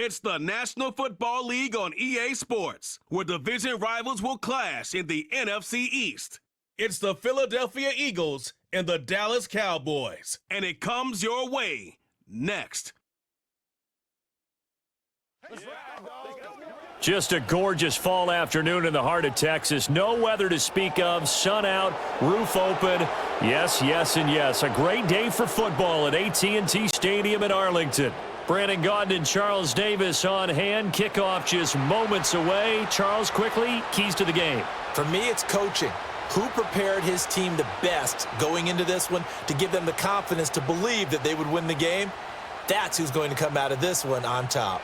It's the National Football League on EA Sports, where division rivals will clash in the NFC East. It's the Philadelphia Eagles and the Dallas Cowboys, and it comes your way next. Just a gorgeous fall afternoon in the heart of Texas. No weather to speak of. Sun out, roof open. Yes, yes, and yes. A great day for football at AT&T Stadium in Arlington. Brandon Gaudin and Charles Davis on hand. Kickoff just moments away. Charles, quickly, keys to the game. For me, it's coaching. Who prepared his team the best going into this one to give them the confidence to believe that they would win the game? That's who's going to come out of this one on top.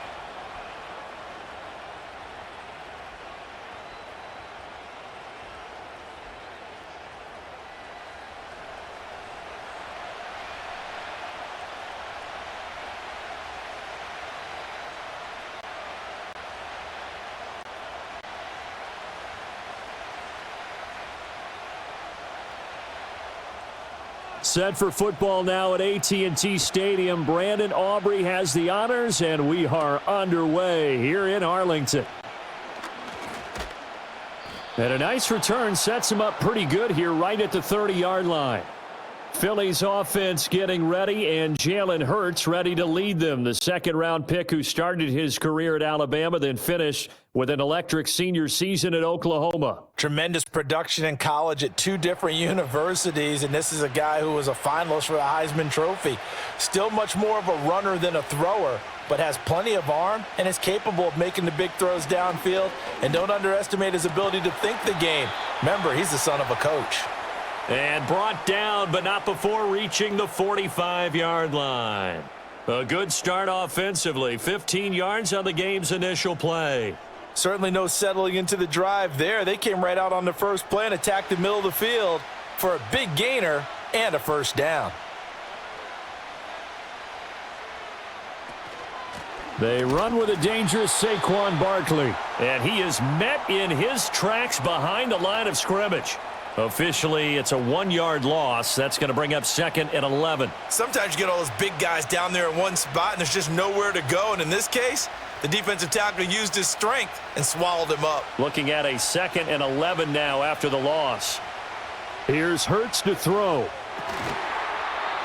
Set for football now at AT&T Stadium. Brandon Aubrey has the honors, and we are underway here in Arlington. And a nice return sets him up pretty good here right at the 30-yard line. Philly's offense getting ready, and Jalen Hurts ready to lead them. The second-round pick who started his career at Alabama, then finished with an electric senior season at Oklahoma. Tremendous production in college at two different universities, and this is a guy who was a finalist for the Heisman Trophy. Still much more of a runner than a thrower, but has plenty of arm and is capable of making the big throws downfield. And don't underestimate his ability to think the game. Remember, he's the son of a coach. And brought down, but not before reaching the 45-yard line. A good start offensively. 15 yards on the game's initial play. Certainly no settling into the drive there. They came right out on the first play and attacked the middle of the field for a big gainer and a first down. They run with a dangerous Saquon Barkley. And he is met in his tracks behind the line of scrimmage. Officially, it's a 1-yard loss. That's going to bring up 2nd and 11. Sometimes you get all those big guys down there in one spot, and there's just nowhere to go. And in this case, the defensive tackle used his strength and swallowed him up. Looking at a 2nd and 11 now after the loss. Here's Hurts to throw.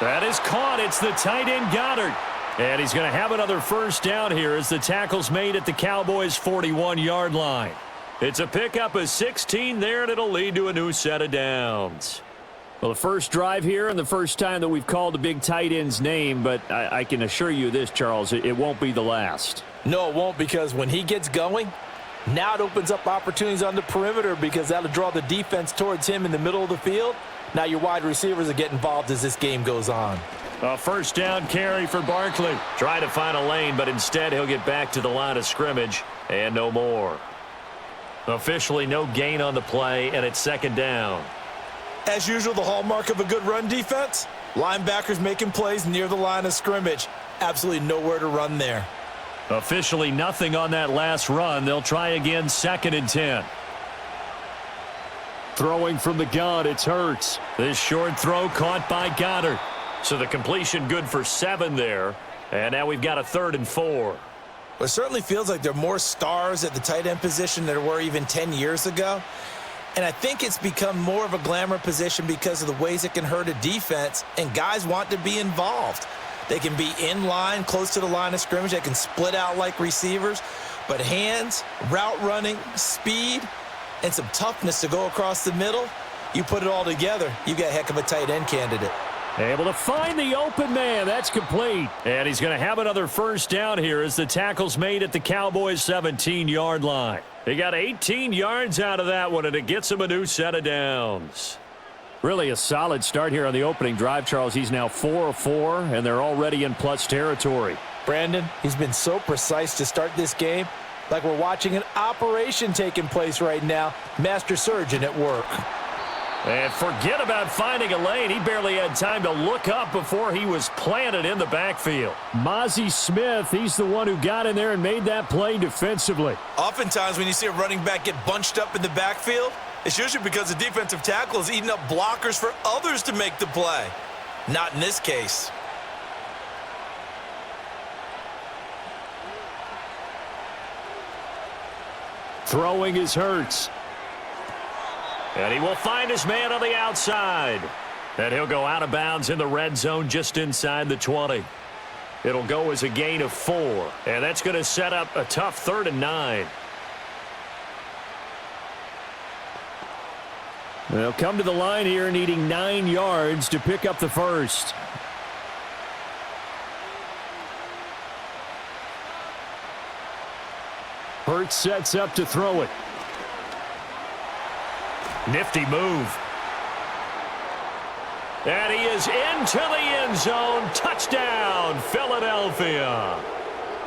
That is caught. It's the tight end Goddard. And he's going to have another first down here as the tackle's made at the Cowboys' 41-yard line. It's a pickup of 16 there, and it'll lead to a new set of downs. Well, the first drive here and the first time that we've called the big tight end's name, but I can assure you this, Charles, it won't be the last. No, it won't, because when he gets going, now it opens up opportunities on the perimeter because that'll draw the defense towards him in the middle of the field. Now your wide receivers will get involved as this game goes on. A first down carry for Barkley. Try to find a lane, but instead he'll get back to the line of scrimmage and no more. Officially no gain on the play, and it's 2nd down. As usual, the hallmark of a good run defense, linebackers making plays near the line of scrimmage. Absolutely nowhere to run there. Officially nothing on that last run. They'll try again, 2nd and 10. Throwing from the gun, it's Hurts. This short throw caught by Goddard. So the completion good for 7 there. And now we've got a 3rd and 4. It certainly feels like there are more stars at the tight end position than there were even 10 years ago. And I think it's become more of a glamour position because of the ways it can hurt a defense, and guys want to be involved. They can be in line, close to the line of scrimmage. They can split out like receivers. But hands, route running, speed, and some toughness to go across the middle, you put it all together, you got a heck of a tight end candidate. Able to find the open man. That's complete. And he's going to have another first down here as the tackle's made at the Cowboys' 17-yard line. He got 18 yards out of that one, and it gets him a new set of downs. Really a solid start here on the opening drive, Charles. He's now 4 of 4, and they're already in plus territory. Brandon, he's been so precise to start this game, like we're watching an operation taking place right now. Master surgeon at work. And forget about finding a lane. He barely had time to look up before he was planted in the backfield. Mozzie Smith, he's the one who got in there and made that play defensively. Oftentimes when you see a running back get bunched up in the backfield, it's usually because the defensive tackle is eating up blockers for others to make the play. Not in this case. Throwing is Hurts. And he will find his man on the outside. And he'll go out of bounds in the red zone just inside the 20. It'll go as a gain of 4. And that's going to set up a tough 3rd and 9. They'll come to the line here needing 9 yards to pick up the first. Hurts sets up to throw it. Nifty move. And he is into the end zone. Touchdown, Philadelphia.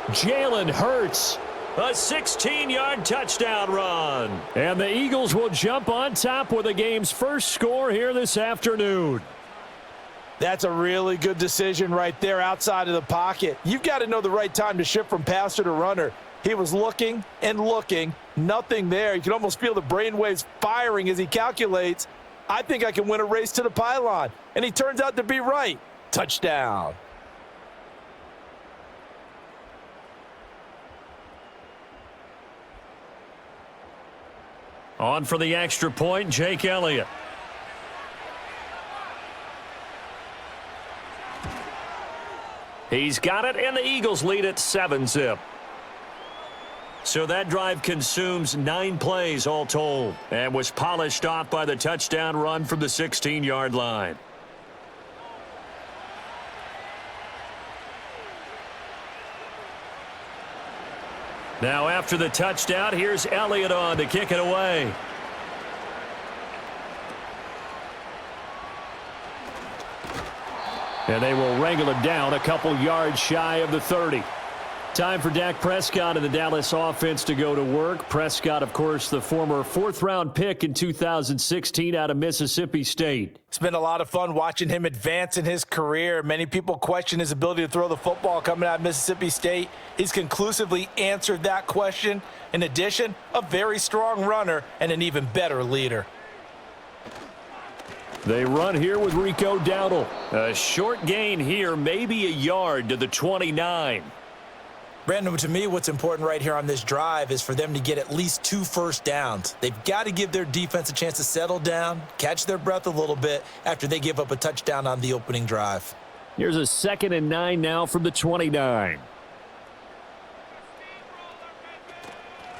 Jalen Hurts, a 16-yard touchdown run. And the Eagles will jump on top with the game's first score here this afternoon. That's a really good decision right there outside of the pocket. You've got to know the right time to shift from passer to runner. He was looking and looking, nothing there. You can almost feel the brainwaves firing as he calculates, I think I can win a race to the pylon. And he turns out to be right. Touchdown. On for the extra point, Jake Elliott. He's got it, and the Eagles lead at 7-zip. So that drive consumes 9 plays all told and was polished off by the touchdown run from the 16-yard line. Now after the touchdown, here's Elliott on to kick it away. And they will wrangle it down a couple yards shy of the 30. Time for Dak Prescott and the Dallas offense to go to work. Prescott, of course, the former 4th-round pick in 2016 out of Mississippi State. It's been a lot of fun watching him advance in his career. Many people question his ability to throw the football coming out of Mississippi State. He's conclusively answered that question. In addition, a very strong runner and an even better leader. They run here with Rico Dowdle. A short gain here, maybe a yard to the 29. Brandon, to me, what's important right here on this drive is for them to get at least 2 first downs. They've got to give their defense a chance to settle down, catch their breath a little bit after they give up a touchdown on the opening drive. Here's a 2nd and 9 now from the 29.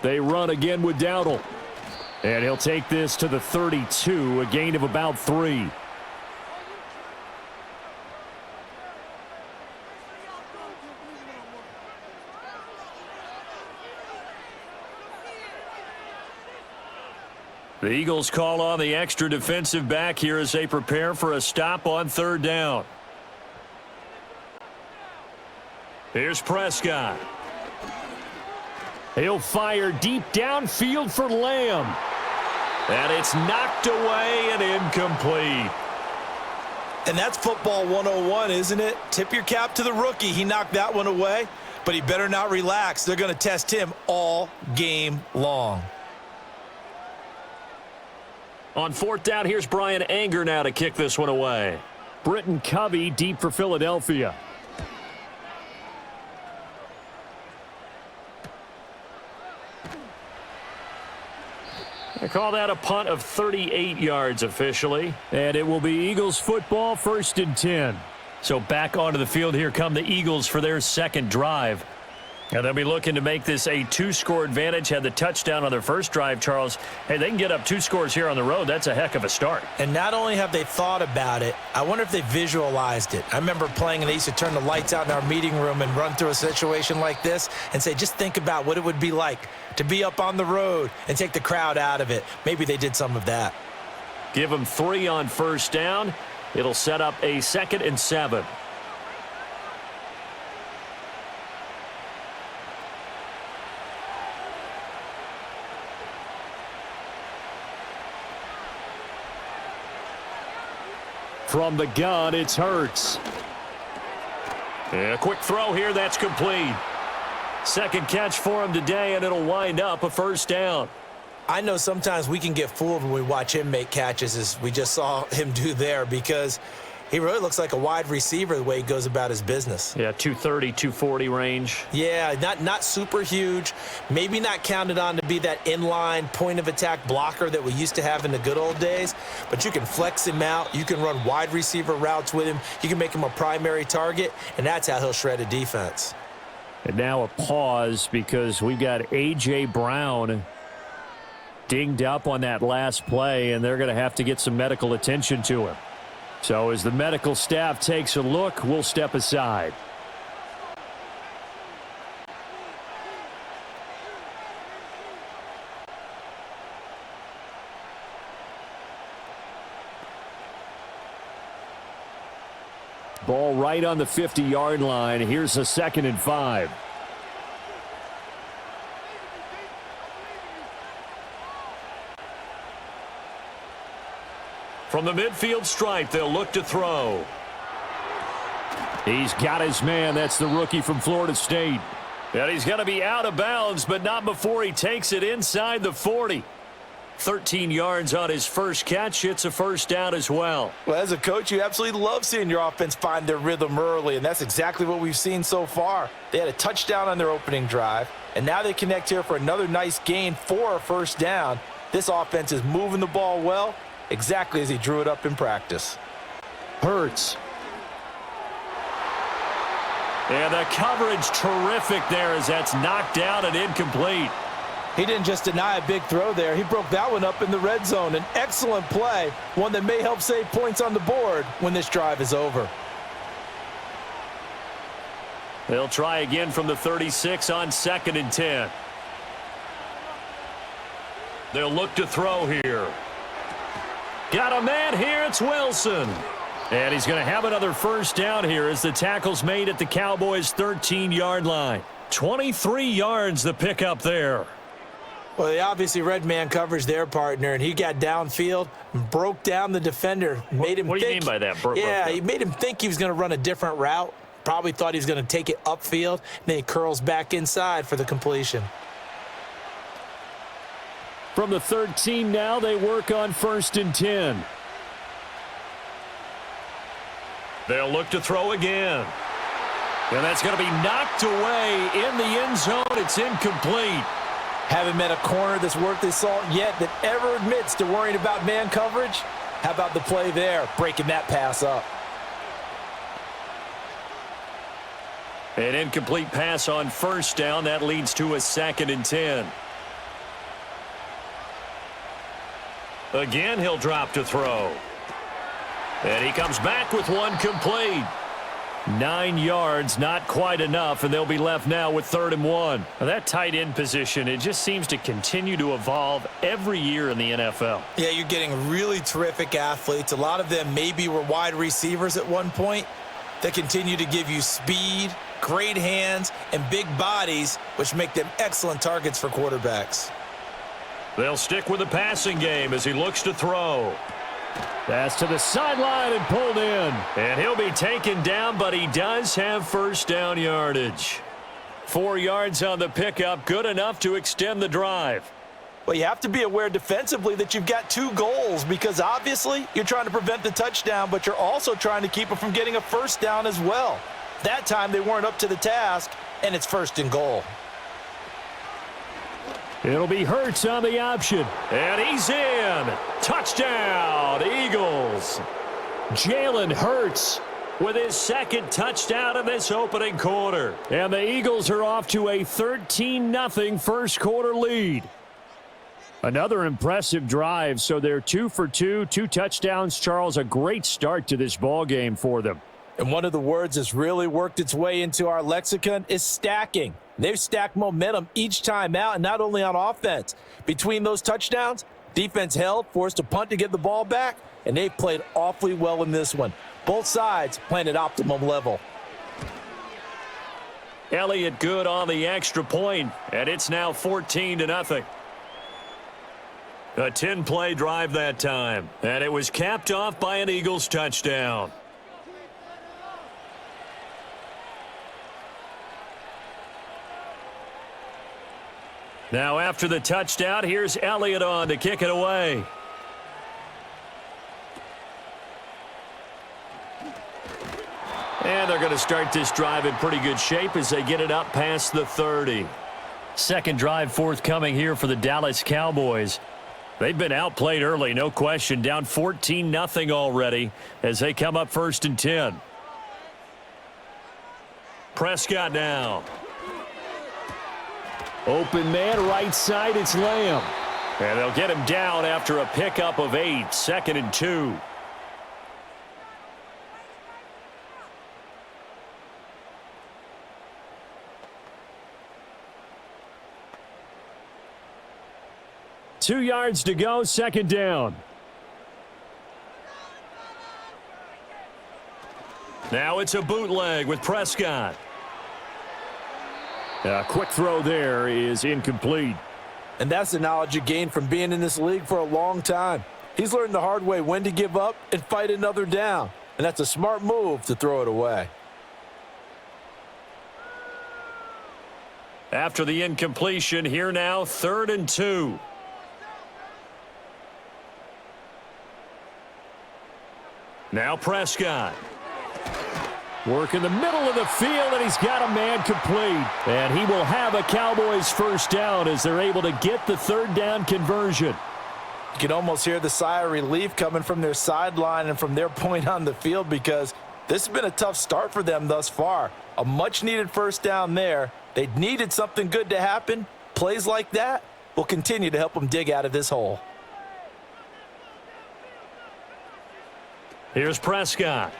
They run again with Dowdle. And he'll take this to the 32, a gain of about 3. The Eagles call on the extra defensive back here as they prepare for a stop on 3rd down. Here's Prescott. He'll fire deep downfield for Lamb. And it's knocked away and incomplete. And that's football 101, isn't it? Tip your cap to the rookie. He knocked that one away, but he better not relax. They're going to test him all game long. On 4th down, here's Brian Anger now to kick this one away. Britton Covey deep for Philadelphia. They call that a punt of 38 yards officially. And it will be Eagles football, 1st and 10. So back onto the field here come the Eagles for their 2nd drive. And they'll be looking to make this a 2-score advantage. Had the touchdown on their first drive, Charles. Hey, they can get up 2 scores here on the road. That's a heck of a start. And not only have they thought about it, I wonder if they visualized it. I remember playing and they used to turn the lights out in our meeting room and run through a situation like this and say, just think about what it would be like to be up on the road and take the crowd out of it. Maybe they did some of that. Give them 3 on 1st down. It'll set up a 2nd and 7. From the gun, it's Hurts. Yeah, quick throw here, that's complete. 2nd catch for him today, and it'll wind up a 1st down. I know sometimes we can get fooled when we watch him make catches, as we just saw him do there, because He really looks like a wide receiver the way he goes about his business. Yeah, 230, 240 range. Yeah, not super huge. Maybe not counted on to be that inline point-of-attack blocker that we used to have in the good old days. But you can flex him out. You can run wide receiver routes with him. You can make him a primary target, and that's how he'll shred a defense. And now a pause because we've got A.J. Brown dinged up on that last play, and they're going to have to get some medical attention to him. So as the medical staff takes a look, we'll step aside. Ball right on the 50-yard line. Here's a 2nd and 5. From the midfield stripe, they'll look to throw. He's got his man. That's the rookie from Florida State. And he's going to be out of bounds, but not before he takes it inside the 40. 13 yards on his first catch. It's a first down as well. Well, as a coach, you absolutely love seeing your offense find their rhythm early, and that's exactly what we've seen so far. They had a touchdown on their opening drive, and now they connect here for another nice gain for a first down. This offense is moving the ball well, exactly as he drew it up in practice. Hurts. And the coverage terrific there as that's knocked down and incomplete. He didn't just deny a big throw there. He broke that one up in the red zone. An excellent play, one that may help save points on the board when this drive is over. They'll try again from the 36 on 2nd and 10. They'll look to throw here. Got a man here. It's Wilson. And he's going to have another first down here as the tackle's made at the Cowboys' 13-yard line. 23 yards the pickup there. Well, they obviously read man coverage their partner, and he got downfield and broke down the defender. What do you mean by that? He made him think he was going to run a different route. Probably thought he was going to take it upfield, and then he curls back inside for the completion. From the 13 now, they work on 1st and 10. They'll look to throw again. And that's going to be knocked away in the end zone. It's incomplete. Haven't met a corner that's worth his salt yet that ever admits to worrying about man coverage. How about the play there, breaking that pass up? An incomplete pass on first down. That leads to a 2nd and 10. Again, he'll drop to throw. And he comes back with one complete. 9 yards, not quite enough, and they'll be left now with 3rd and 1. Now that tight end position, it just seems to continue to evolve every year in the NFL. Yeah, you're getting really terrific athletes. A lot of them maybe were wide receivers at one point that continue to give you speed, great hands, and big bodies, which make them excellent targets for quarterbacks. They'll stick with the passing game as he looks to throw. Pass to the sideline and pulled in. And he'll be taken down, but he does have first down yardage. 4 yards on the pickup, good enough to extend the drive. Well, you have to be aware defensively that you've got 2 goals because obviously you're trying to prevent the touchdown, but you're also trying to keep it from getting a first down as well. That time they weren't up to the task, and it's 1st and goal. It'll be Hurts on the option. And he's in. Touchdown, Eagles. Jalen Hurts with his 2nd touchdown in this opening quarter. And the Eagles are off to a 13-0 first quarter lead. Another impressive drive, so they're 2 for 2, 2 touchdowns. Charles, a great start to this ball game for them. And one of the words that's really worked its way into our lexicon is stacking. They've stacked momentum each time out, and not only on offense. Between those touchdowns, defense held, forced a punt to get the ball back, and they've played awfully well in this one. Both sides playing at optimum level. Elliott good on the extra point, and it's now 14-0. A 10-play drive that time, and it was capped off by an Eagles touchdown. Now after the touchdown, here's Elliott on to kick it away. And they're going to start this drive in pretty good shape as they get it up past the 30. Second drive forthcoming here for the Dallas Cowboys. They've been outplayed early, no question. Down 14-0 already as they come up 1st and 10. Prescott now. Open man, right side, it's Lamb. And they'll get him down after a pickup of 8, 2nd and 2. Two yards to go, 2nd down. Now it's a bootleg with Prescott. A quick throw there is incomplete. And that's the knowledge you gain from being in this league for a long time. He's learned the hard way when to give up and fight another down. And that's a smart move to throw it away. After the incompletion, here now, 3rd and 2. Now Prescott. Work in the middle of the field, and he's got a man complete. And he will have a Cowboys first down as they're able to get the 3rd down conversion. You can almost hear the sigh of relief coming from their sideline and from their point on the field because this has been a tough start for them thus far. A much-needed first down there. They needed something good to happen. Plays like that will continue to help them dig out of this hole. Here's Prescott.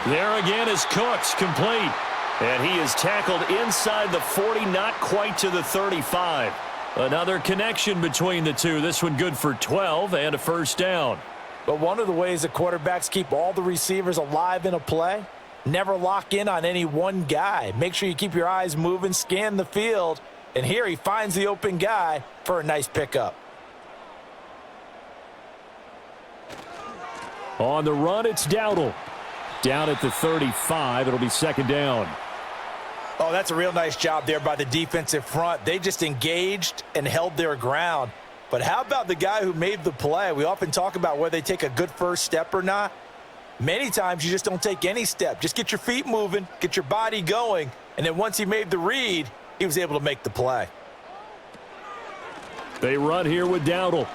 There again is Cooks, complete. And he is tackled inside the 40, not quite to the 35. Another connection between the two. This one good for 12 and a first down. But one of the ways the quarterbacks keep all the receivers alive in a play, never lock in on any one guy. Make sure you keep your eyes moving, scan the field. And here he finds the open guy for a nice pickup. On the run, it's Dowdle. Down at the 35, it'll be 2nd down. Oh, that's a real nice job there by the defensive front. They just engaged and held their ground. But how about the guy who made the play? We often talk about whether they take a good first step or not. Many times you just don't take any step. Just get your feet moving, get your body going, and then once he made the read, he was able to make the play. They run here with Dowdle.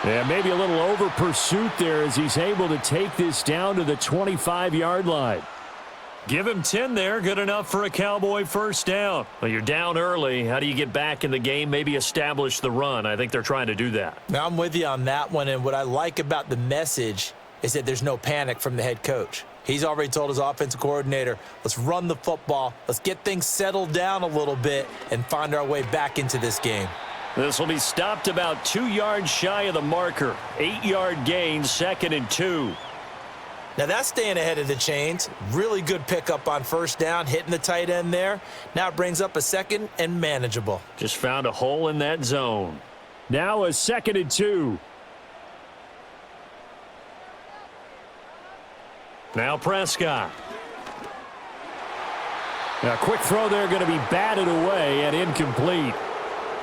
Yeah, maybe a little over pursuit there as he's able to take this down to the 25-yard line. Give him 10 there, good enough for a Cowboy first down. Well, you're down early. How do you get back in the game, maybe establish the run? I think they're trying to do that. Now, I'm with you on that one, and what I like about the message is that there's no panic from the head coach. He's already told his offensive coordinator, let's run the football, let's get things settled down a little bit and find our way back into this game. This will be stopped about 2 yards shy of the marker. 8-yard gain, 2nd and 2. Now that's staying ahead of the chains. Really good pickup on first down, hitting the tight end there. Now it brings up a 2nd and manageable. Just found a hole in that zone. Now a 2nd and 2. Now Prescott. A quick throw there going to be batted away and incomplete.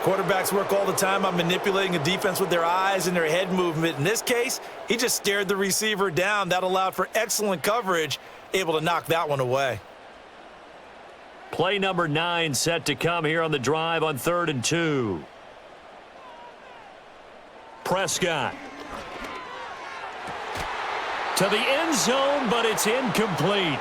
Quarterbacks work all the time on manipulating a defense with their eyes and their head movement. In this case, he just stared the receiver down. That allowed for excellent coverage, able to knock that one away. Play number 9 set to come here on the drive on 3rd and 2. Prescott. To the end zone, but it's incomplete.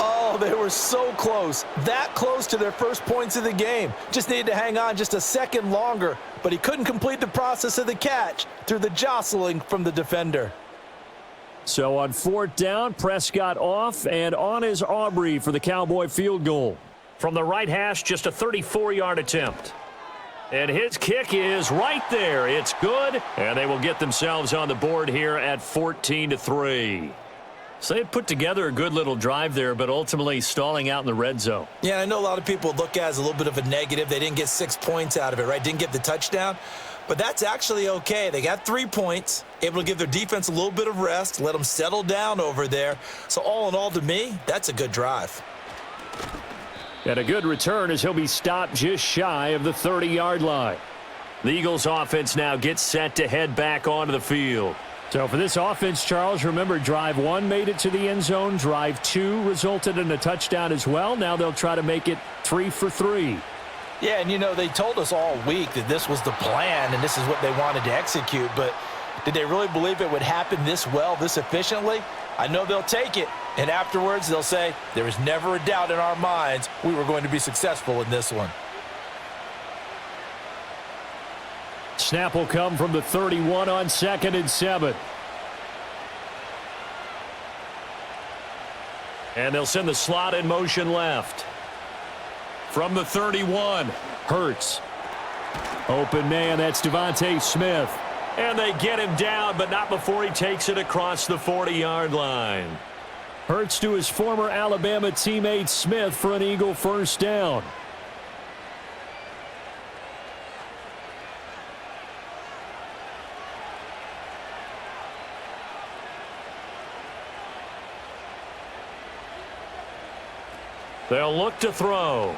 Oh, they were so close. That close to their first points of the game. Just needed to hang on just a second longer, but he couldn't complete the process of the catch through the jostling from the defender. So on 4th down, Prescott off, and on is Aubrey for the Cowboy field goal. From the right hash, just a 34-yard attempt. And his kick is right there. It's good, and they will get themselves on the board here at 14-3. So they put together a good little drive there, but ultimately stalling out in the red zone. Yeah, I know a lot of people look at it as a little bit of a negative. They didn't get 6 points out of it, right? Didn't get the touchdown. But that's actually okay. They got 3 points, able to give their defense a little bit of rest, let them settle down over there. So all in all, to me, that's a good drive. And a good return as he'll be stopped just shy of the 30-yard line. The Eagles offense now gets set to head back onto the field. So for this offense, Charles, remember drive 1 made it to the end zone. Drive 2 resulted in a touchdown as well. Now they'll try to make it 3 for 3. Yeah, and they told us all week that this was the plan and this is what they wanted to execute, but did they really believe it would happen this well, this efficiently? I know they'll take it, and afterwards they'll say, there was never a doubt in our minds we were going to be successful in this one. Snap will come from the 31 on 2nd and 7. And they'll send the slot in motion left. From the 31, Hurts. Open man, that's Devontae Smith. And they get him down, but not before he takes it across the 40-yard line. Hurts to his former Alabama teammate Smith for an Eagle first down. They'll look to throw.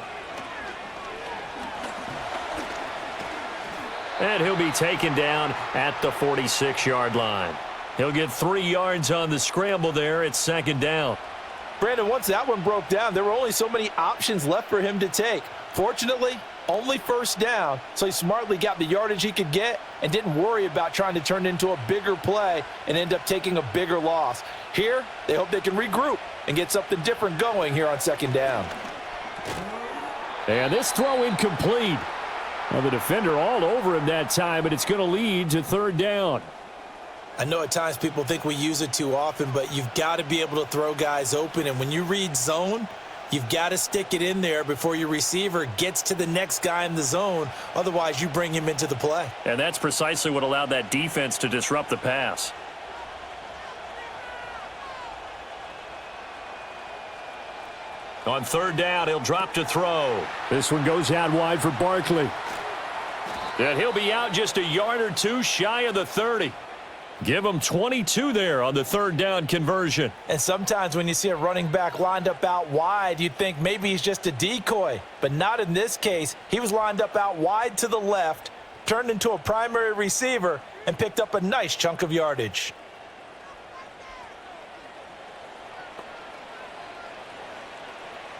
And he'll be taken down at the 46-yard line. He'll get 3 yards on the scramble there at 2nd down. Brandon, once that one broke down, there were only so many options left for him to take. Fortunately, only first down, so he smartly got the yardage he could get and didn't worry about trying to turn it into a bigger play and end up taking a bigger loss. Here, they hope they can regroup and get something different going here on 2nd down. And this throw incomplete. Well, the defender all over him that time, but it's going to lead to 3rd down. I know at times people think we use it too often, but you've got to be able to throw guys open. And when you read zone, you've got to stick it in there before your receiver gets to the next guy in the zone. Otherwise, you bring him into the play. And that's precisely what allowed that defense to disrupt the pass. On 3rd down, he'll drop to throw. This one goes out wide for Barkley. And he'll be out just a yard or 2 shy of the 30. Give him 22 there on the 3rd down conversion. And sometimes when you see a running back lined up out wide, you think maybe he's just a decoy. But not in this case. He was lined up out wide to the left, turned into a primary receiver, and picked up a nice chunk of yardage.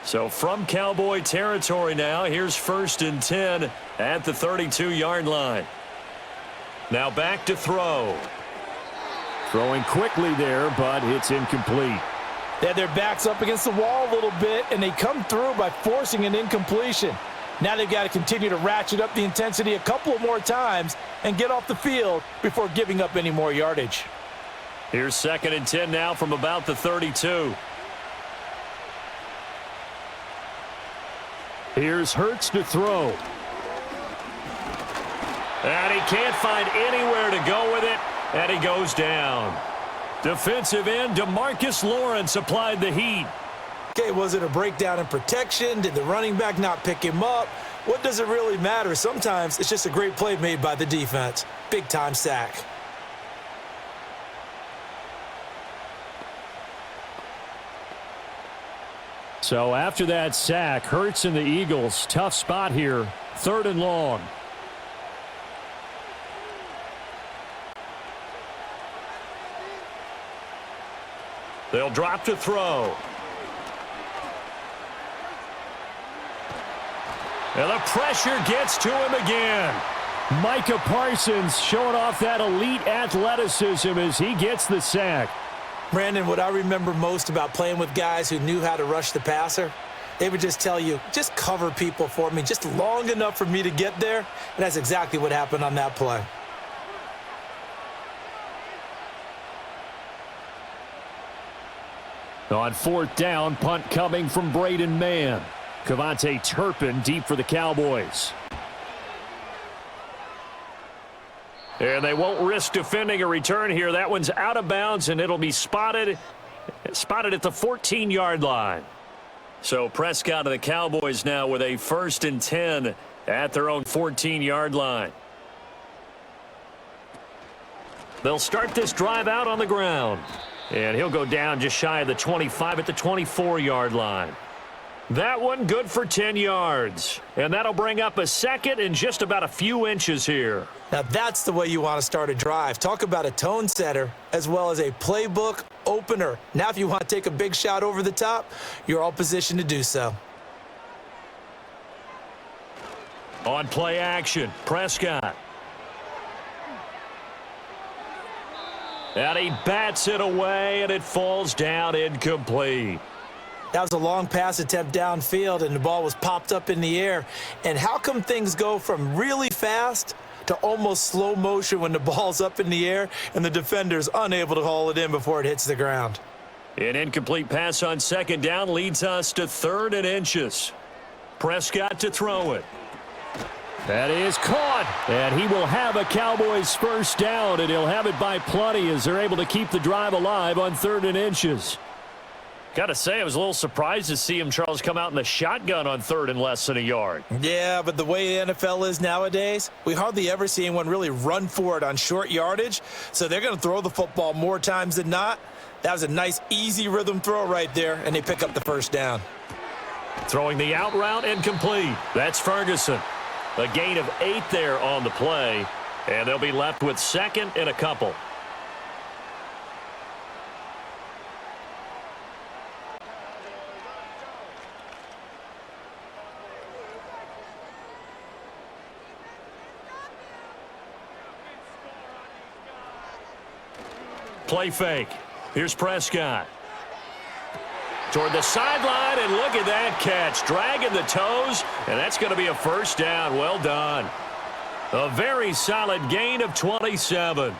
So from Cowboy territory now, here's 1st and 10 at the 32-yard line. Now back to throw. Throwing quickly there, but it's incomplete. They had their backs up against the wall a little bit, and they come through by forcing an incompletion. Now they've got to continue to ratchet up the intensity a couple more times and get off the field before giving up any more yardage. Here's 2nd and 10 now from about the 32. Here's Hurts to throw. And he can't find anywhere to go with it, and he goes down. Defensive end DeMarcus Lawrence applied the heat. Okay, was it a breakdown in protection? Did the running back not pick him up? What does it really matter? Sometimes it's just a great play made by the defense. Big-time sack. So after that sack, Hurts and the Eagles, tough spot here, 3rd and long. They'll drop to throw. And the pressure gets to him again. Micah Parsons showing off that elite athleticism as he gets the sack. Brandon, what I remember most about playing with guys who knew how to rush the passer, they would just tell you, just cover people for me, just long enough for me to get there. And that's exactly what happened on that play. On 4th down, punt coming from Braden Mann. Kevontae Turpin deep for the Cowboys. And they won't risk defending a return here. That one's out of bounds, and it'll be spotted at the 14-yard line. So Prescott and the Cowboys now with a 1st and 10 at their own 14-yard line. They'll start this drive out on the ground. And he'll go down just shy of the 25 at the 24-yard line. That one good for 10 yards. And that'll bring up a second and just about a few inches here. Now that's the way you want to start a drive. Talk about a tone setter as well as a playbook opener. Now if you want to take a big shot over the top, you're all positioned to do so. On play action, Prescott. And he bats it away, and it falls down incomplete. That was a long pass attempt downfield, and the ball was popped up in the air. And how come things go from really fast to almost slow motion when the ball's up in the air and the defender's unable to haul it in before it hits the ground? An incomplete pass on second down leads us to 3rd and inches. Prescott to throw it. That is caught, and he will have a Cowboys first down, and he'll have it by plenty as they're able to keep the drive alive on 3rd and inches. Got to say, I was a little surprised to see him, Charles, come out in the shotgun on 3rd and less than a yard. Yeah, but the way the NFL is nowadays, we hardly ever see anyone really run for it on short yardage, so they're going to throw the football more times than not. That was a nice, easy rhythm throw right there, and they pick up the first down. Throwing the out route incomplete. That's Ferguson. A gain of 8 there on the play, and they'll be left with 2nd and a couple. Play fake. Here's Prescott. Toward the sideline, and look at that catch. Dragging the toes, and that's going to be a first down. Well done. A very solid gain of 27.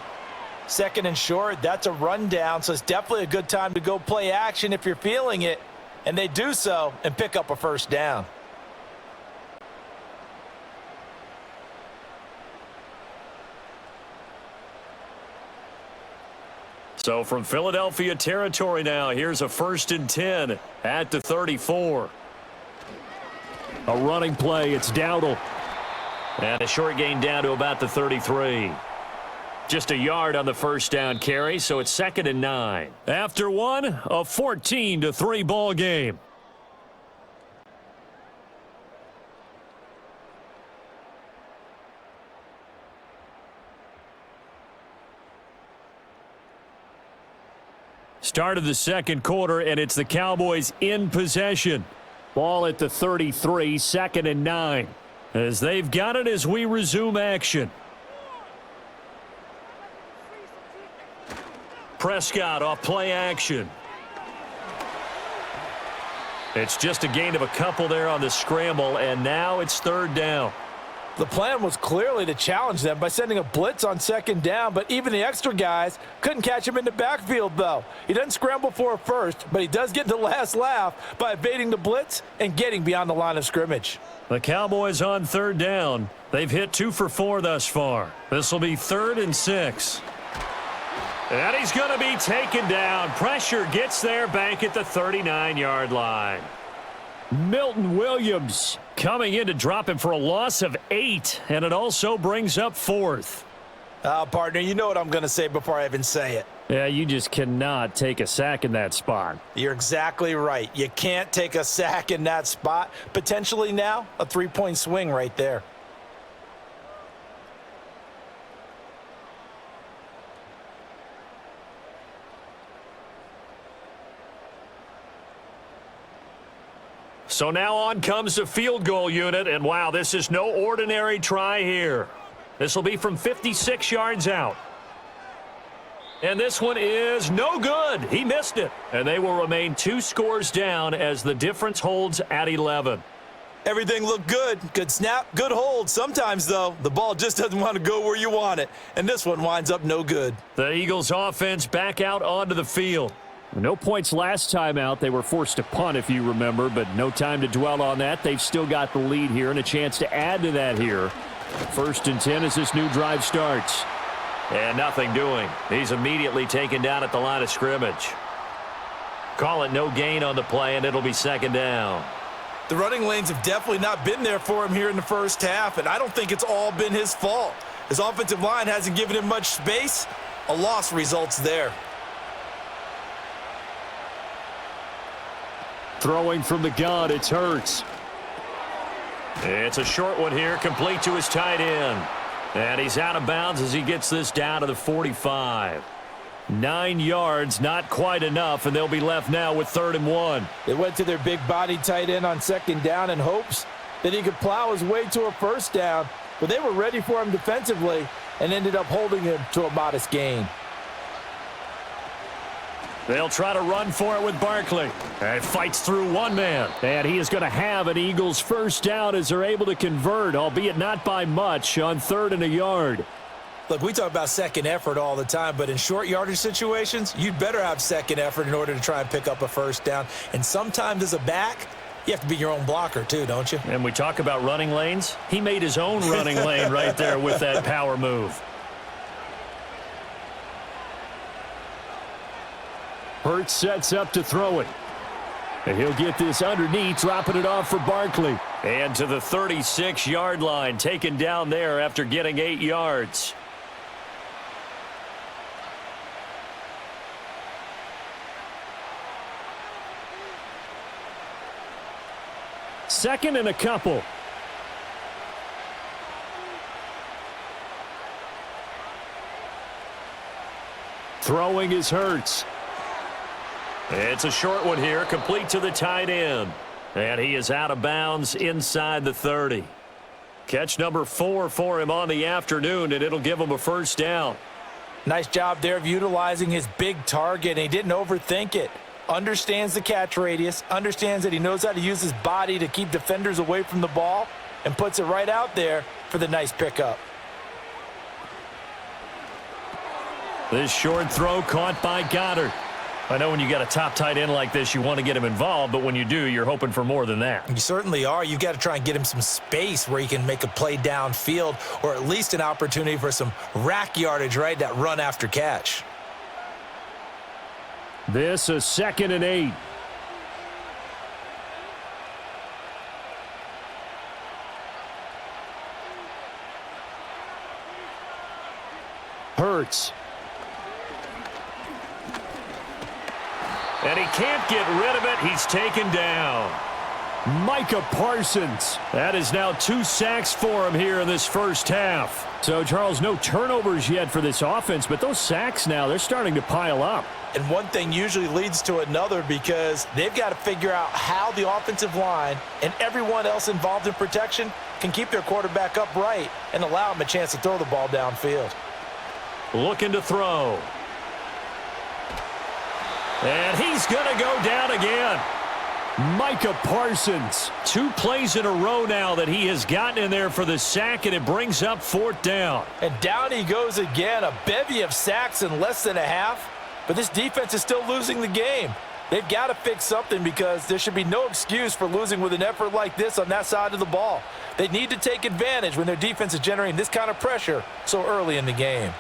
2nd and short, that's a rundown, so it's definitely a good time to go play action if you're feeling it. And they do so and pick up a first down. So from Philadelphia territory now, here's a 1st and 10 at the 34. A running play, it's Dowdle. And a short gain down to about the 33. Just a yard on the first down carry, so it's 2nd and 9. After one, a 14-3 ball game. Start of the second quarter, and it's the Cowboys in possession. Ball at the 33, 2nd and 9. As they've got it as we resume action. Prescott off play action. It's just a gain of a couple there on the scramble, and now it's 3rd down. The plan was clearly to challenge them by sending a blitz on 2nd down, but even the extra guys couldn't catch him in the backfield, though. He doesn't scramble for a first, but he does get the last laugh by evading the blitz and getting beyond the line of scrimmage. The Cowboys on 3rd down. They've hit 2 for 4 thus far. This will be 3rd and 6. And he's going to be taken down. Pressure gets there back at the 39-yard line. Milton Williams coming in to drop him for a loss of 8, and it also brings up 4th. Partner, you know what I'm going to say before I even say it. Yeah, you just cannot take a sack in that spot. You're exactly right. You can't take a sack in that spot. Potentially now, a 3-point swing right there. So now on comes the field goal unit, and wow, this is no ordinary try here. This will be from 56 yards out. And this one is no good. He missed it. And they will remain 2 scores down as the difference holds at 11. Everything looked good. Good snap, good hold. Sometimes, though, the ball just doesn't want to go where you want it. And this one winds up no good. The Eagles offense back out onto the field. No points last time out. They were forced to punt, if you remember, but no time to dwell on that. They've still got the lead here and a chance to add to that here. 1st and 10 as this new drive starts. And nothing doing. He's immediately taken down at the line of scrimmage. Call it no gain on the play, and it'll be 2nd down. The running lanes have definitely not been there for him here in the first half, and I don't think it's all been his fault. His offensive line hasn't given him much space. A loss results there. Throwing from the gun, it's Hurts. It's a short one here, complete to his tight end. And he's out of bounds as he gets this down to the 45. 9 yards, not quite enough, and they'll be left now with 3rd and 1. They went to their big body tight end on 2nd down in hopes that he could plow his way to a 1st down, but they were ready for him defensively and ended up holding him to a modest gain. They'll try to run for it with Barkley. And fights through one man. And he is going to have an Eagles 1st down as they're able to convert, albeit not by much, on 3rd and a yard. Look, we talk about second effort all the time, but in short yardage situations, you'd better have second effort in order to try and pick up a 1st down. And sometimes as a back, you have to be your own blocker too, don't you? And we talk about running lanes. He made his own running lane right there with that power move. Hurts sets up to throw it. And he'll get this underneath, dropping it off for Barkley. And to the 36-yard line, taken down there after getting 8 yards. Second and a couple. Throwing is Hurts. It's a short one here, complete to the tight end. And he is out of bounds inside the 30. Catch number 4 for him on the afternoon, and it'll give him a 1st down. Nice job there of utilizing his big target, and he didn't overthink it. Understands the catch radius, understands that he knows how to use his body to keep defenders away from the ball, and puts it right out there for the nice pickup. This short throw caught by Goddard. I know when you got a top tight end like this, you want to get him involved, but when you do, you're hoping for more than that. You certainly are. You've got to try and get him some space where he can make a play downfield, or at least an opportunity for some rack yardage, right? That run after catch. This is 2nd and 8. Hurts. And he can't get rid of it. He's taken down. Micah Parsons. That is now 2 sacks for him here in this 1st half. So, Charles, no turnovers yet for this offense, but those sacks now, they're starting to pile up. And one thing usually leads to another because they've got to figure out how the offensive line and everyone else involved in protection can keep their quarterback upright and allow him a chance to throw the ball downfield. Looking to throw. And he's going to go down again. Micah Parsons. 2 plays in a row now that he has gotten in there for the sack, and it brings up 4th down. And down he goes again. A bevy of sacks in less than a half. But this defense is still losing the game. They've got to fix something because there should be no excuse for losing with an effort like this on that side of the ball. They need to take advantage when their defense is generating this kind of pressure so early in the game.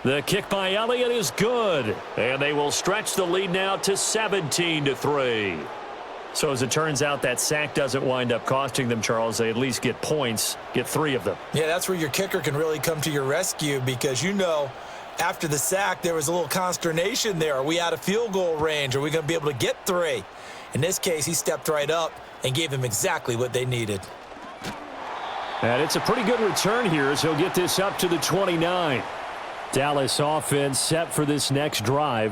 The kick by Elliott is good. And they will stretch the lead now to 17-3. So as it turns out, that sack doesn't wind up costing them, Charles. They at least get points, get 3 of them. Yeah, that's where your kicker can really come to your rescue because, you know, after the sack, there was a little consternation there. Are we out of field goal range? Are we going to be able to get 3? In this case, he stepped right up and gave them exactly what they needed. And it's a pretty good return here as he'll get this up to the 29. Dallas offense set for this next drive.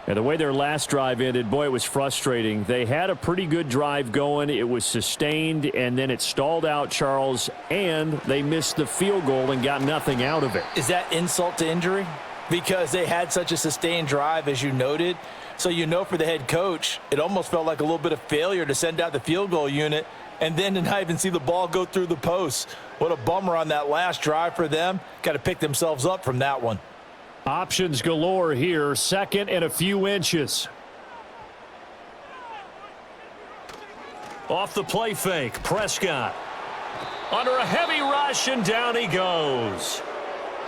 And the way their last drive ended, boy, it was frustrating. They had a pretty good drive going. It was sustained, and then it stalled out, Charles, and they missed the field goal and got nothing out of it. Is that insult to injury? Because they had such a sustained drive, as you noted. So you know for the head coach, it almost felt like a little bit of failure to send out the field goal unit and then to not even see the ball go through the posts. What a bummer on that last drive for them. Got to pick themselves up from that one. Options galore here, 2nd and a few inches. Off the play fake, Prescott. Under a heavy rush, and down he goes.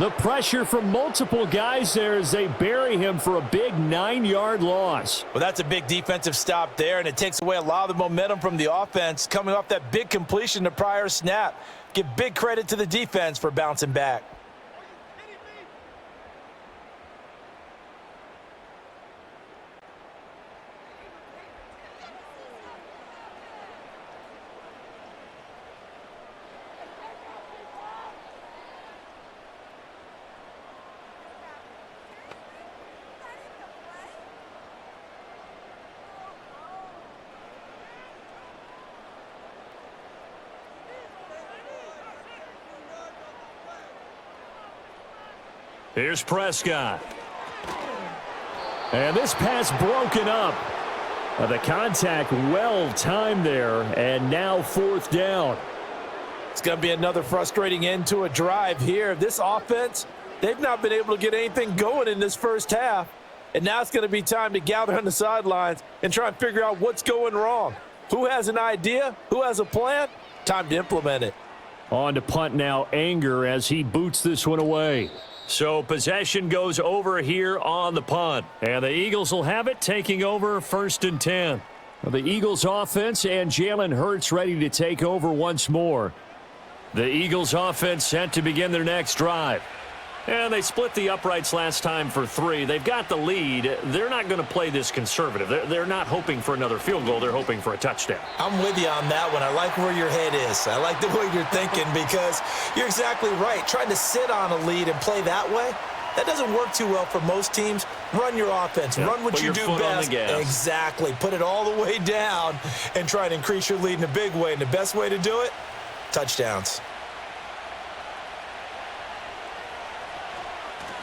The pressure from multiple guys there as they bury him for a big 9-yard loss. Well, that's a big defensive stop there, and it takes away a lot of the momentum from the offense coming off that big completion the prior snap. Give big credit to the defense for bouncing back. Here's Prescott. And this pass broken up. The contact well timed there, and now 4th down. It's going to be another frustrating end to a drive here. This offense, they've not been able to get anything going in this first half. And now it's going to be time to gather on the sidelines and try and figure out what's going wrong. Who has an idea? Who has a plan? Time to implement it. On to punt now, Anger, as he boots this one away. So possession goes over here on the punt. And the Eagles will have it, taking over 1st and 10. The Eagles offense and Jalen Hurts ready to take over once more. The Eagles offense set to begin their next drive. And they split the uprights last time for 3. They've got the lead. They're not going to play this conservative. They're not hoping for another field goal. They're hoping for a touchdown. I'm with you on that one. I like where your head is. I like the way you're thinking because you're exactly right. Trying to sit on a lead and play that way, that doesn't work too well for most teams. Run your offense. Yep. Run what you do best. Exactly. Put it all the way down and try and increase your lead in a big way. And the best way to do it, touchdowns.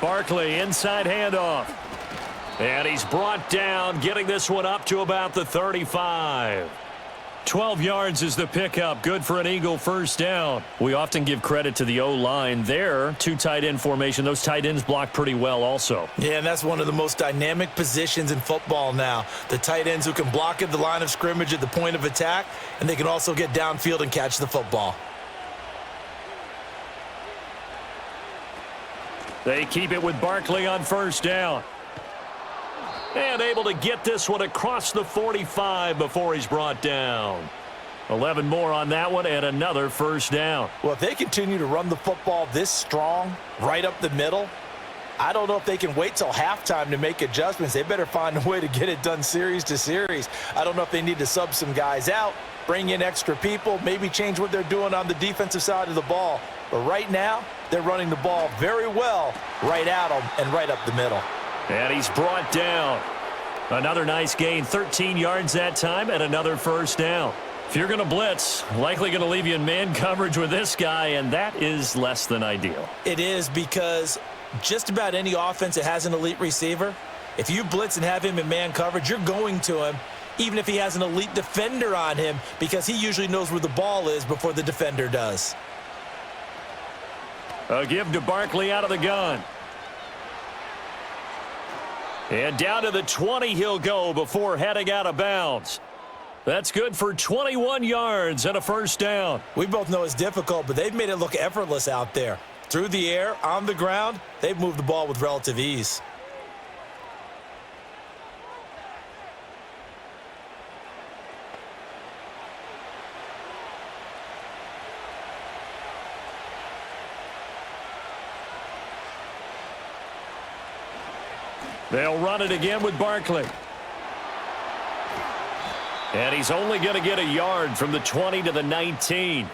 Barkley, inside handoff. And he's brought down, getting this one up to about the 35. 12 yards is the pickup. Good for an Eagle 1st down. We often give credit to the O-line there. 2 tight end formation. Those tight ends block pretty well also. Yeah, and that's one of the most dynamic positions in football now. The tight ends who can block at the line of scrimmage at the point of attack, and they can also get downfield and catch the football. They keep it with Barkley on 1st down. And able to get this one across the 45 before he's brought down. 11 more on that one and another 1st down. Well, if they continue to run the football this strong, right up the middle, I don't know if they can wait till halftime to make adjustments. They better find a way to get it done series to series. I don't know if they need to sub some guys out, bring in extra people, maybe change what they're doing on the defensive side of the ball. But right now, they're running the ball very well right at them and right up the middle. And he's brought down. Another nice gain, 13 yards that time, and another 1st down. If you're going to blitz, likely going to leave you in man coverage with this guy, and that is less than ideal. It is because just about any offense that has an elite receiver, if you blitz and have him in man coverage, you're going to him, even if he has an elite defender on him, because he usually knows where the ball is before the defender does. A give to Barkley out of the gun. And down to the 20 he'll go before heading out of bounds. That's good for 21 yards and a 1st down. We both know it's difficult, but they've made it look effortless out there. Through the air, on the ground, they've moved the ball with relative ease. They'll run it again with Barkley. And he's only going to get a yard from the 20 to the 19.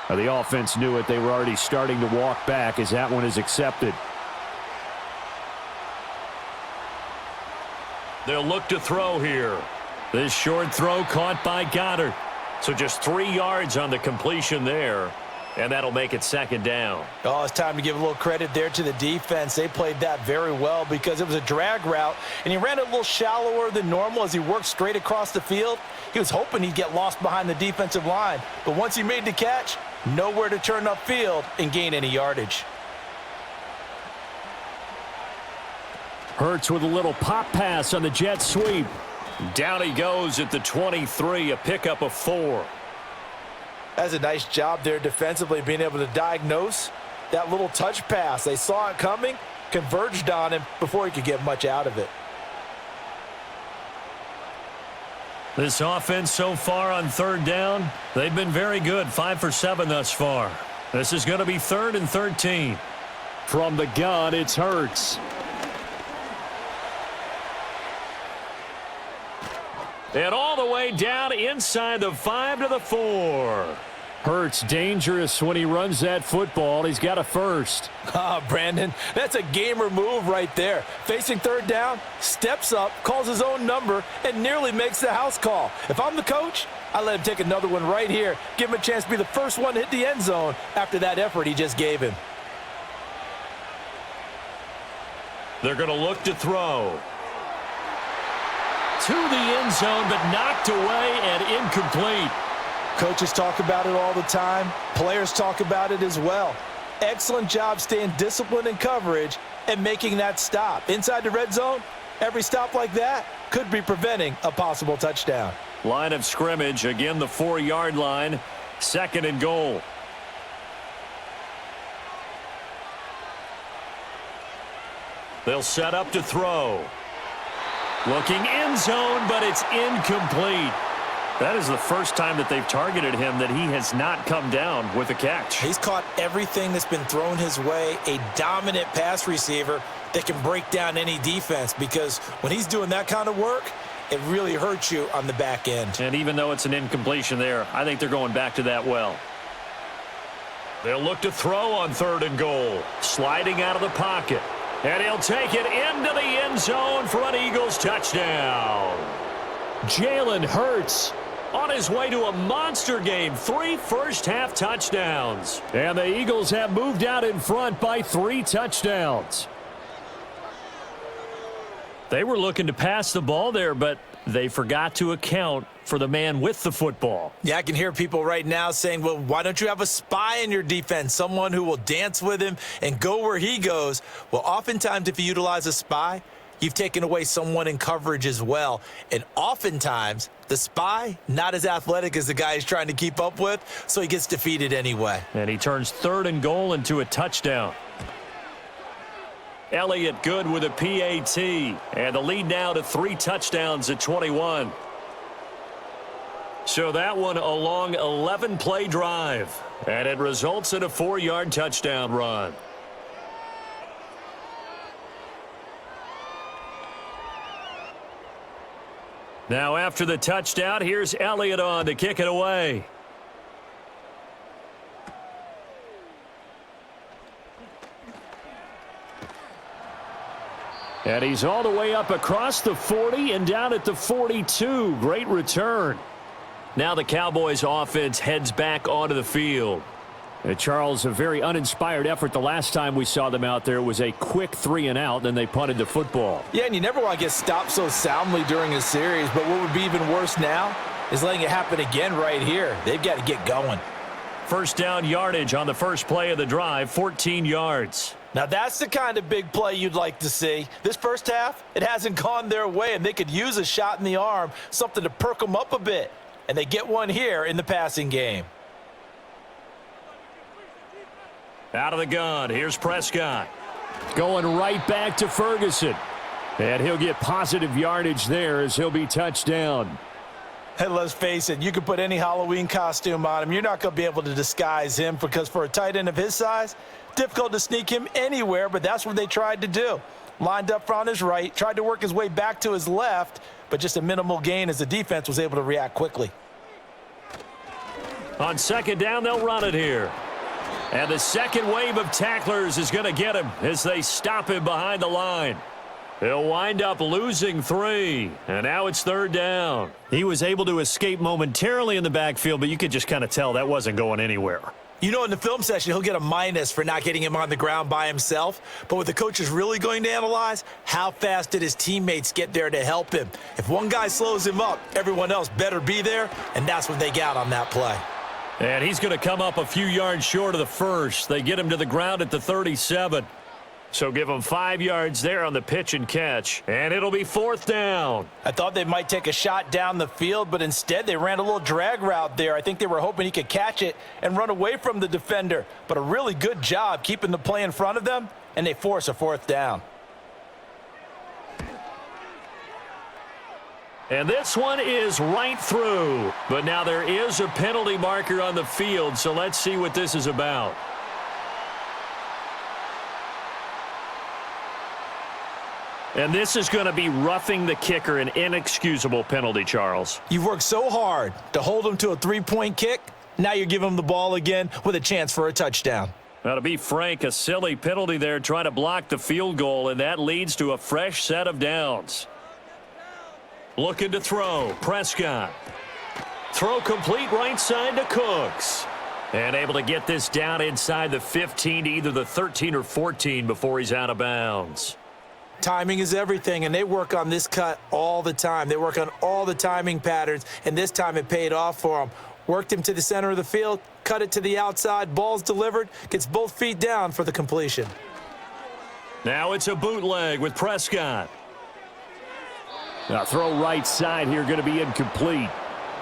Now the offense knew it. They were already starting to walk back as that one is accepted. They'll look to throw here. This short throw caught by Goddard. So just 3 yards on the completion there, and that'll make it 2nd down. Oh, it's time to give a little credit there to the defense. They played that very well because it was a drag route, and he ran it a little shallower than normal as he worked straight across the field. He was hoping he'd get lost behind the defensive line, but once he made the catch, nowhere to turn upfield and gain any yardage. Hurts with a little pop pass on the jet sweep. Down he goes at the 23, a pickup of 4. That's a nice job there defensively, being able to diagnose that little touch pass. They saw it coming, converged on him before he could get much out of it. This offense so far on third down, they've been very good, 5 for 7 thus far. This is going to be 3rd and 13. From the gun, it's Hurts. And all the way down inside the 5 to the 4. Hurts dangerous when he runs that football. He's got a first. Brandon, that's a gamer move right there. Facing third down, steps up, calls his own number, and nearly makes the house call. If I'm the coach, I let him take another one right here. Give him a chance to be the first one to hit the end zone after that effort he just gave him. They're going to look to throw. To the end zone, but knocked away and incomplete. Coaches talk about it all the time. Players talk about it as well. Excellent job staying disciplined in coverage and making that stop. Inside the red zone, every stop like that could be preventing a possible touchdown. Line of scrimmage, again the 4-yard line, 2nd and goal. They'll set up to throw. Looking end zone, but it's incomplete. That is the first time that they've targeted him that he has not come down with a catch. He's caught everything that's been thrown his way, a dominant pass receiver that can break down any defense, because when he's doing that kind of work, it really hurts you on the back end. And even though it's an incompletion there, I think they're going back to that well. They'll look to throw on 3rd and goal. Sliding out of the pocket. And he'll take it into the end zone for an Eagles touchdown. Jalen Hurts on his way to a monster game, 3 first-half touchdowns. And the Eagles have moved out in front by 3 touchdowns. They were looking to pass the ball there, but they forgot to account for the man with the football. Yeah, I can hear people right now saying, well, why don't you have a spy in your defense, someone who will dance with him and go where he goes? Well, oftentimes if you utilize a spy, you've taken away someone in coverage as well. And oftentimes, the spy, not as athletic as the guy he's trying to keep up with, so he gets defeated anyway. And he turns 3rd and goal into a touchdown. Elliott good with a PAT. And the lead now to 3 touchdowns at 21. So that one a long 11-play drive. And it results in a 4-yard touchdown run. Now after the touchdown, here's Elliott on to kick it away. And he's all the way up across the 40 and down at the 42. Great return. Now the Cowboys offense heads back onto the field. Charles, a very uninspired effort. The last time we saw them out there was a quick 3-and-out, then they punted the football. Yeah, and you never want to get stopped so soundly during a series, but what would be even worse now is letting it happen again right here. They've got to get going. First down yardage on the first play of the drive, 14 yards. Now that's the kind of big play you'd like to see. This first half, it hasn't gone their way, and they could use a shot in the arm, something to perk them up a bit. And they get one here in the passing game. Out of the gun, here's Prescott. Going right back to Ferguson. And he'll get positive yardage there as he'll be touched down. Hey, let's face it, you can put any Halloween costume on him. You're not going to be able to disguise him, because for a tight end of his size, difficult to sneak him anywhere, but that's what they tried to do. Lined up on his right, tried to work his way back to his left, but just a minimal gain as the defense was able to react quickly. On 2nd down, they'll run it here. And the second wave of tacklers is going to get him as they stop him behind the line. He'll wind up losing 3, and now it's 3rd down. He was able to escape momentarily in the backfield, but you could just kind of tell that wasn't going anywhere. You know, in the film session, he'll get a minus for not getting him on the ground by himself. But what the coach is really going to analyze, how fast did his teammates get there to help him? If one guy slows him up, everyone else better be there, and that's what they got on that play. And he's going to come up a few yards short of the first. They get him to the ground at the 37. So give them 5 yards there on the pitch and catch, and it'll be 4th down. I thought they might take a shot down the field, but instead they ran a little drag route there. I think they were hoping he could catch it and run away from the defender, but a really good job keeping the play in front of them, and they force a 4th down. And this one is right through, but now there is a penalty marker on the field, so let's see what this is about. And this is going to be roughing the kicker, an inexcusable penalty, Charles. You've worked so hard to hold him to a 3-point kick. Now you're giving him the ball again with a chance for a touchdown. Now, to be frank, a silly penalty there trying to block the field goal, and that leads to a fresh set of downs. Looking to throw. Prescott. Throw complete right side to Cooks. And able to get this down inside the 15 to either the 13 or 14 before he's out of bounds. Timing is everything, and they work on this cut all the time. They work on all the timing patterns, and this time it paid off for them. Worked him to the center of the field, cut it to the outside, ball's delivered, gets both feet down for the completion. Now it's a bootleg with Prescott. Now throw right side here, going to be incomplete.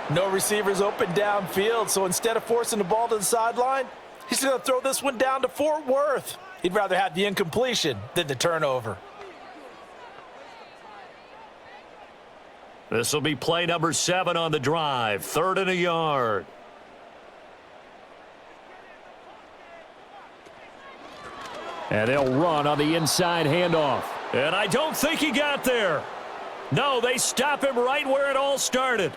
No receivers open downfield, so instead of forcing the ball to the sideline, he's going to throw this one down to Fort Worth. He'd rather have the incompletion than the turnover. This will be play number 7 on the drive. 3rd and a yard. And they'll run on the inside handoff. And I don't think he got there. No, they stop him right where it all started.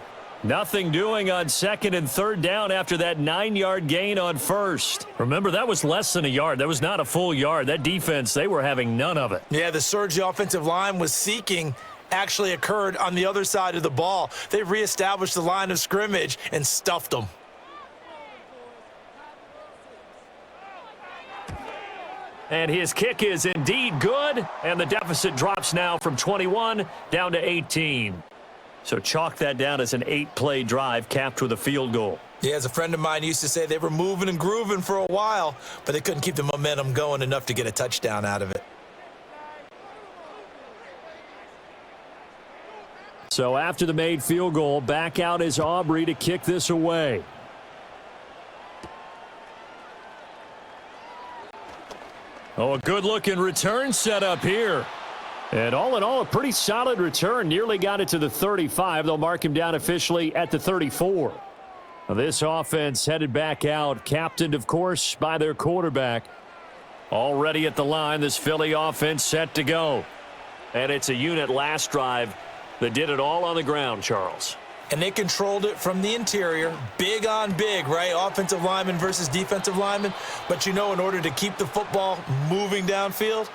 Nothing doing on 2nd and 3rd down after that 9-yard gain on 1st. Remember, that was less than a yard. That was not a full yard. That defense, they were having none of it. Yeah, the surge the offensive line was seeking actually occurred on the other side of the ball. They reestablished the line of scrimmage and stuffed them. And his kick is indeed good, and the deficit drops now from 21 down to 18. So chalk that down as an 8-play drive capped with a field goal. Yeah, as a friend of mine used to say, they were moving and grooving for a while, but they couldn't keep the momentum going enough to get a touchdown out of it. So after the made field goal, back out is Aubrey to kick this away. Oh, a good-looking return set up here. And all in all, a pretty solid return. Nearly got it to the 35. They'll mark him down officially at the 34. Now, this offense headed back out, captained, of course, by their quarterback. Already at the line, this Philly offense set to go. And it's a unit last drive that did it all on the ground, Charles. And they controlled it from the interior, big on big, right? Offensive lineman versus defensive lineman. But you know, in order to keep the football moving downfield,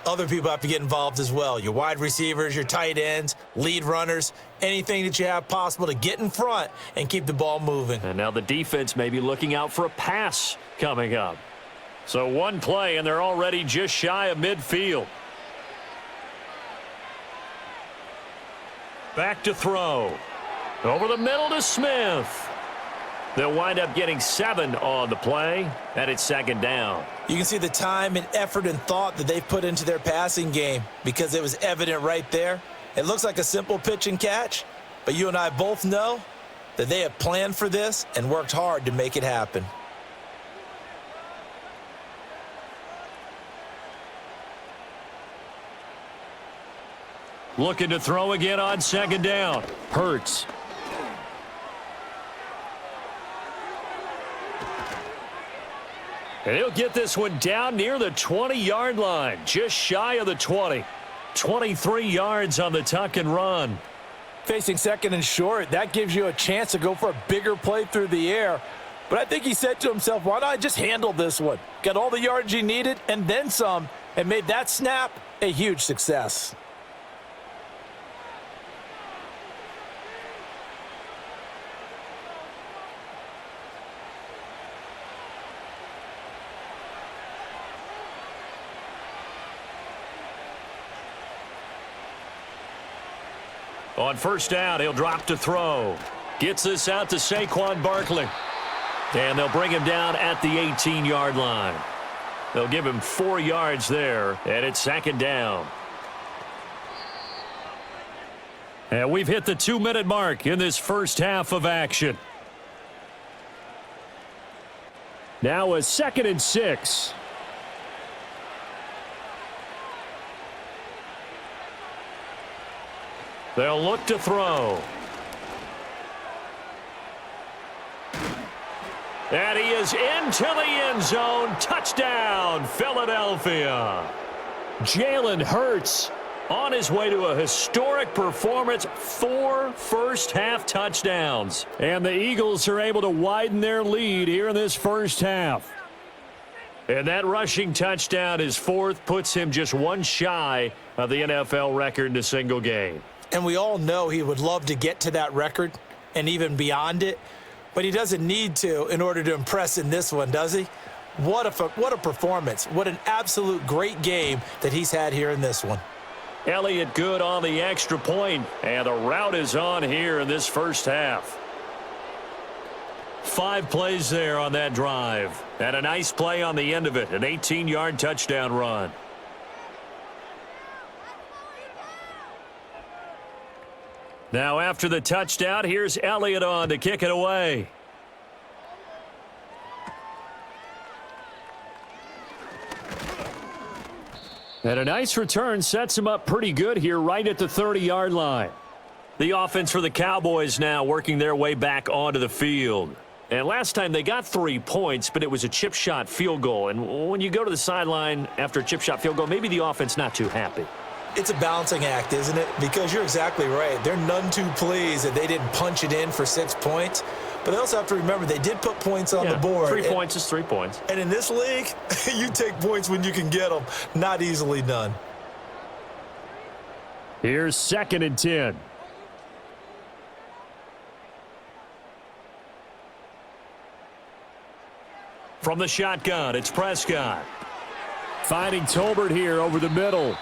other people have to get involved as well. Your wide receivers, your tight ends, lead runners, anything that you have possible to get in front and keep the ball moving. And now the defense may be looking out for a pass coming up. So one play, and they're already just shy of midfield. Back to throw. Over the middle to Smith. They'll wind up getting 7 on the play, and it's 2nd down. You can see the time and effort and thought that they've put into their passing game because it was evident right there. It looks like a simple pitch and catch, but you and I both know that they have planned for this and worked hard to make it happen. Looking to throw again on 2nd down. Hurts. And he'll get this one down near the 20-yard line, just shy of the 20. 23 yards on the tuck and run. Facing 2nd and short, that gives you a chance to go for a bigger play through the air. But I think he said to himself, why not just handle this one? Got all the yards he needed and then some, and made that snap a huge success. On 1st down, he'll drop to throw. Gets this out to Saquon Barkley. And they'll bring him down at the 18-yard line. They'll give him 4 yards there, and it's 2nd down. And we've hit the 2-minute mark in this first half of action. Now a 2nd and 6. They'll look to throw. And he is into the end zone. Touchdown, Philadelphia. Jalen Hurts On his way to a historic performance, 4 first-half touchdowns. And the Eagles are able to widen their lead here in this first half. And that rushing touchdown, his 4th, puts him just 1 shy of the NFL record in a single game. And we all know he would love to get to that record and even beyond it, but he doesn't need to in order to impress in this one, does he? What a performance. What an absolute great game that he's had here in this one. Elliott good on the extra point, and the route is on here in this first half. 5 plays there on that drive, and a nice play on the end of it, an 18-yard touchdown run. Now after the touchdown, here's Elliott on to kick it away. And a nice return sets him up pretty good here right at the 30-yard line. The offense for the Cowboys now working their way back onto the field. And last time they got 3 points, but it was a chip shot field goal. And when you go to the sideline after a chip shot field goal, maybe the offense not too happy. It's a balancing act, isn't it? Because you're exactly right. They're none too pleased that they didn't punch it in for 6 points. But they also have to remember they did put points on the board. 3 points is 3 points. And in this league, you take points when you can get them. Not easily done. Here's 2nd and 10. From the shotgun, it's Prescott. Finding Tolbert here over the middle.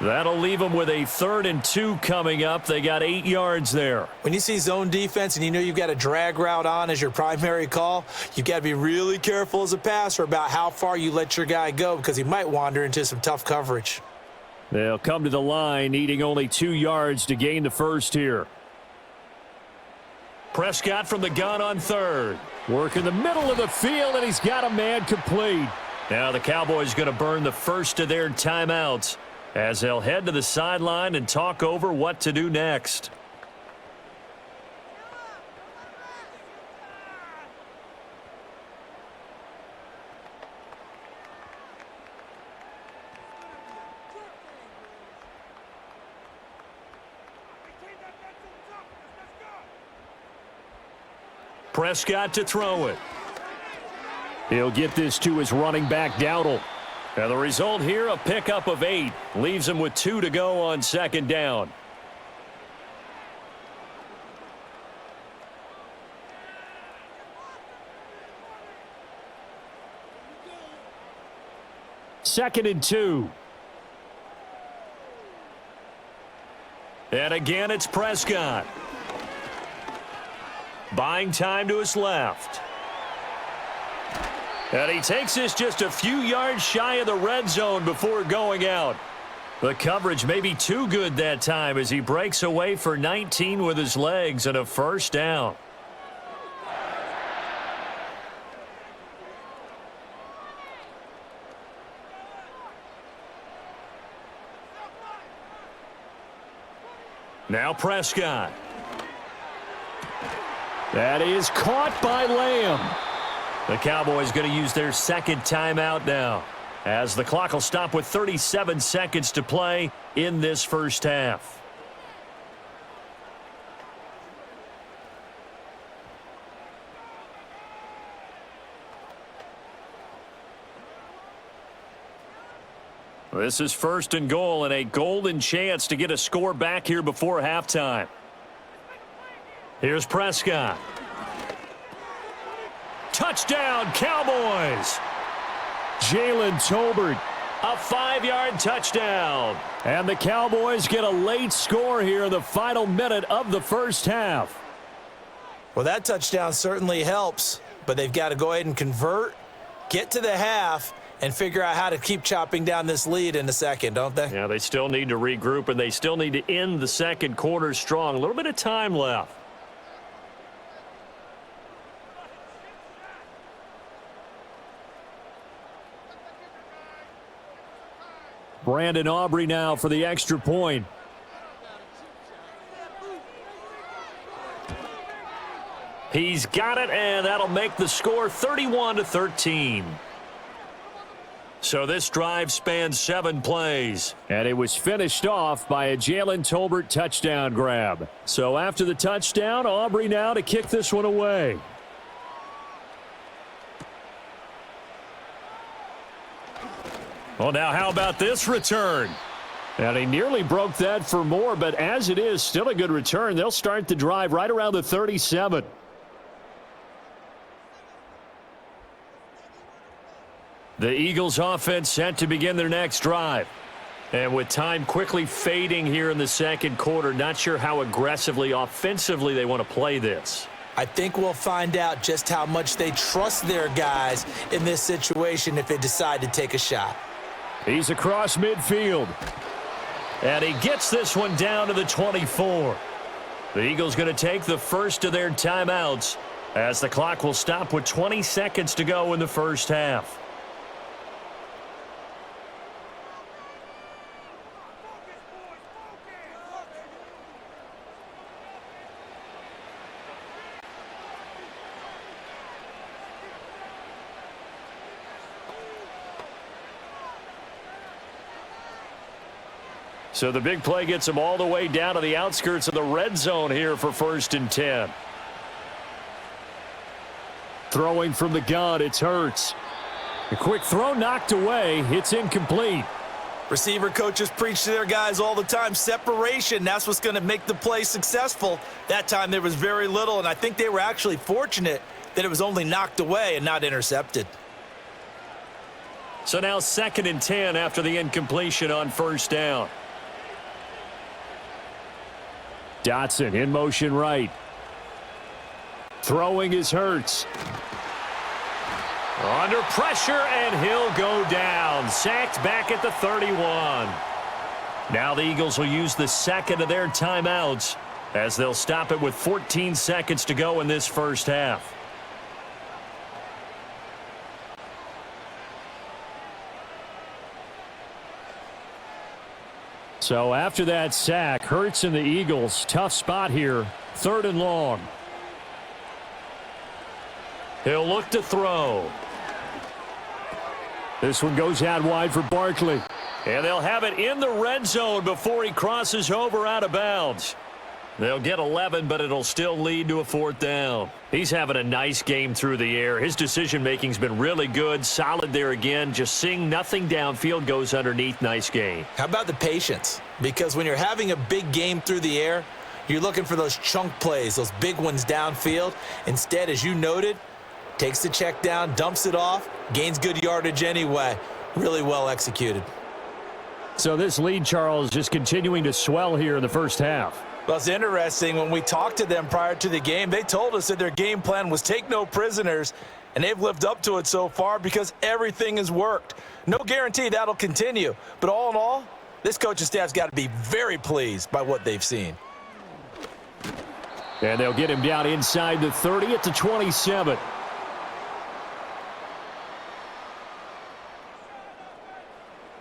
That'll leave them with a 3rd and 2 coming up. They got 8 yards there. When you see zone defense and you know you've got a drag route on as your primary call, you've got to be really careful as a passer about how far you let your guy go because he might wander into some tough coverage. They'll come to the line needing only 2 yards to gain the first here. Prescott from the gun on 3rd. Work in the middle of the field, and he's got a man complete. Now the Cowboys going to burn the first of their timeouts as they'll head to the sideline and talk over what to do next. Prescott to throw it. He'll get this to his running back, Dowdle. And the result here, a pickup of 8. Leaves him with 2 to go on 2nd down. Second and 2. And again, it's Prescott. Buying time to his left. And he takes this just a few yards shy of the red zone before going out. The coverage may be too good that time as he breaks away for 19 with his legs and a first down. Now Prescott. That is caught by Lamb. The Cowboys going to use their 2nd timeout now as the clock will stop with 37 seconds to play in this first half. This is 1st and goal and a golden chance to get a score back here before halftime. Here's Prescott. Touchdown, Cowboys! Jalen Tolbert. A 5-yard touchdown. And the Cowboys get a late score here in the final minute of the first half. Well, that touchdown certainly helps, but they've got to go ahead and convert, get to the half, and figure out how to keep chopping down this lead in the second, don't they? Yeah, they still need to regroup, and they still need to end the second quarter strong. A little bit of time left. Brandon Aubrey now for the extra point. He's got it, and that'll make the score 31-13. So this drive spans 7 plays. And it was finished off by a Jalen Tolbert touchdown grab. So after the touchdown, Aubrey now to kick this one away. Well, now how about this return? And he nearly broke that for more, but as it is, still a good return. They'll start the drive right around the 37. The Eagles offense set to begin their next drive. And with time quickly fading here in the second quarter, not sure how aggressively, offensively they want to play this. I think we'll find out just how much they trust their guys in this situation if they decide to take a shot. He's across midfield. And he gets this one down to the 24. The Eagles going to take the first of their timeouts as the clock will stop with 20 seconds to go in the first half. So the big play gets them all the way down to the outskirts of the red zone here for 1st and 10. Throwing from the gun, it's Hurts. A quick throw knocked away. It's incomplete. Receiver coaches preach to their guys all the time. Separation, that's what's going to make the play successful. That time there was very little, and I think they were actually fortunate that it was only knocked away and not intercepted. So now 2nd and 10 after the incompletion on 1st down. Dotson in motion right. Throwing is Hurts. Under pressure, and he'll go down. Sacked back at the 31. Now the Eagles will use the second of their timeouts as they'll stop it with 14 seconds to go in this first half. So after that sack, Hurts and the Eagles, tough spot here, 3rd and long. He'll look to throw. This one goes out wide for Barkley. And they'll have it in the red zone before he crosses over out of bounds. They'll get 11, but it'll still lead to a 4th down. He's having a nice game through the air. His decision-making's been really good, solid there again. Just seeing nothing downfield goes underneath. Nice game. How about the patience? Because when you're having a big game through the air, you're looking for those chunk plays, those big ones downfield. Instead, as you noted, takes the check down, dumps it off, gains good yardage anyway. Really well executed. So this lead, Charles, just continuing to swell here in the first half. Well, it's interesting. When we talked to them prior to the game, they told us that their game plan was take no prisoners, and they've lived up to it so far because everything has worked. No guarantee that'll continue, but all in all, this coaching staff's got to be very pleased by what they've seen. And they'll get him down inside the 30 at the 27.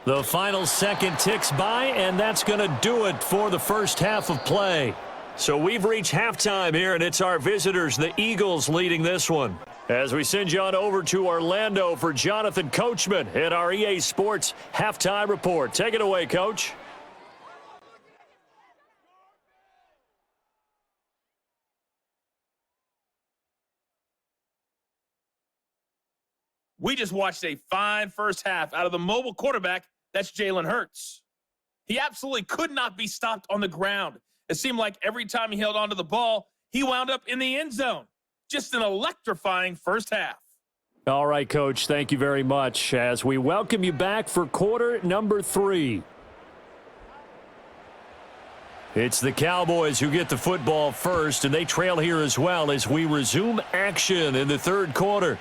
The final second ticks by, and that's going to do it for the first half of play. So we've reached halftime here, and it's our visitors, the Eagles, leading this one. As we send you on over to Orlando for Jonathan Coachman at our EA Sports Halftime Report. Take it away, Coach. We just watched a fine first half out of the mobile quarterback. That's Jalen Hurts. He absolutely could not be stopped on the ground. It seemed like every time he held onto the ball, he wound up in the end zone. Just an electrifying first half. All right, Coach, thank you very much as we welcome you back for quarter number 3. It's the Cowboys who get the football first, and they trail here as well as we resume action in the third quarter.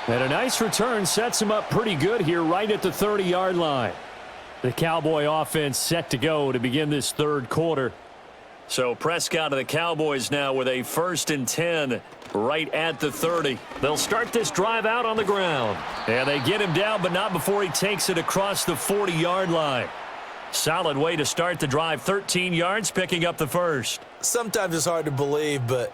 And a nice return sets him up pretty good here right at the 30-yard line. The Cowboy offense set to go to begin this third quarter. So Prescott of the Cowboys now with a 1st and 10 right at the 30. They'll start this drive out on the ground. And they get him down, but not before he takes it across the 40-yard line. Solid way to start the drive. 13 yards, picking up the first. Sometimes it's hard to believe, but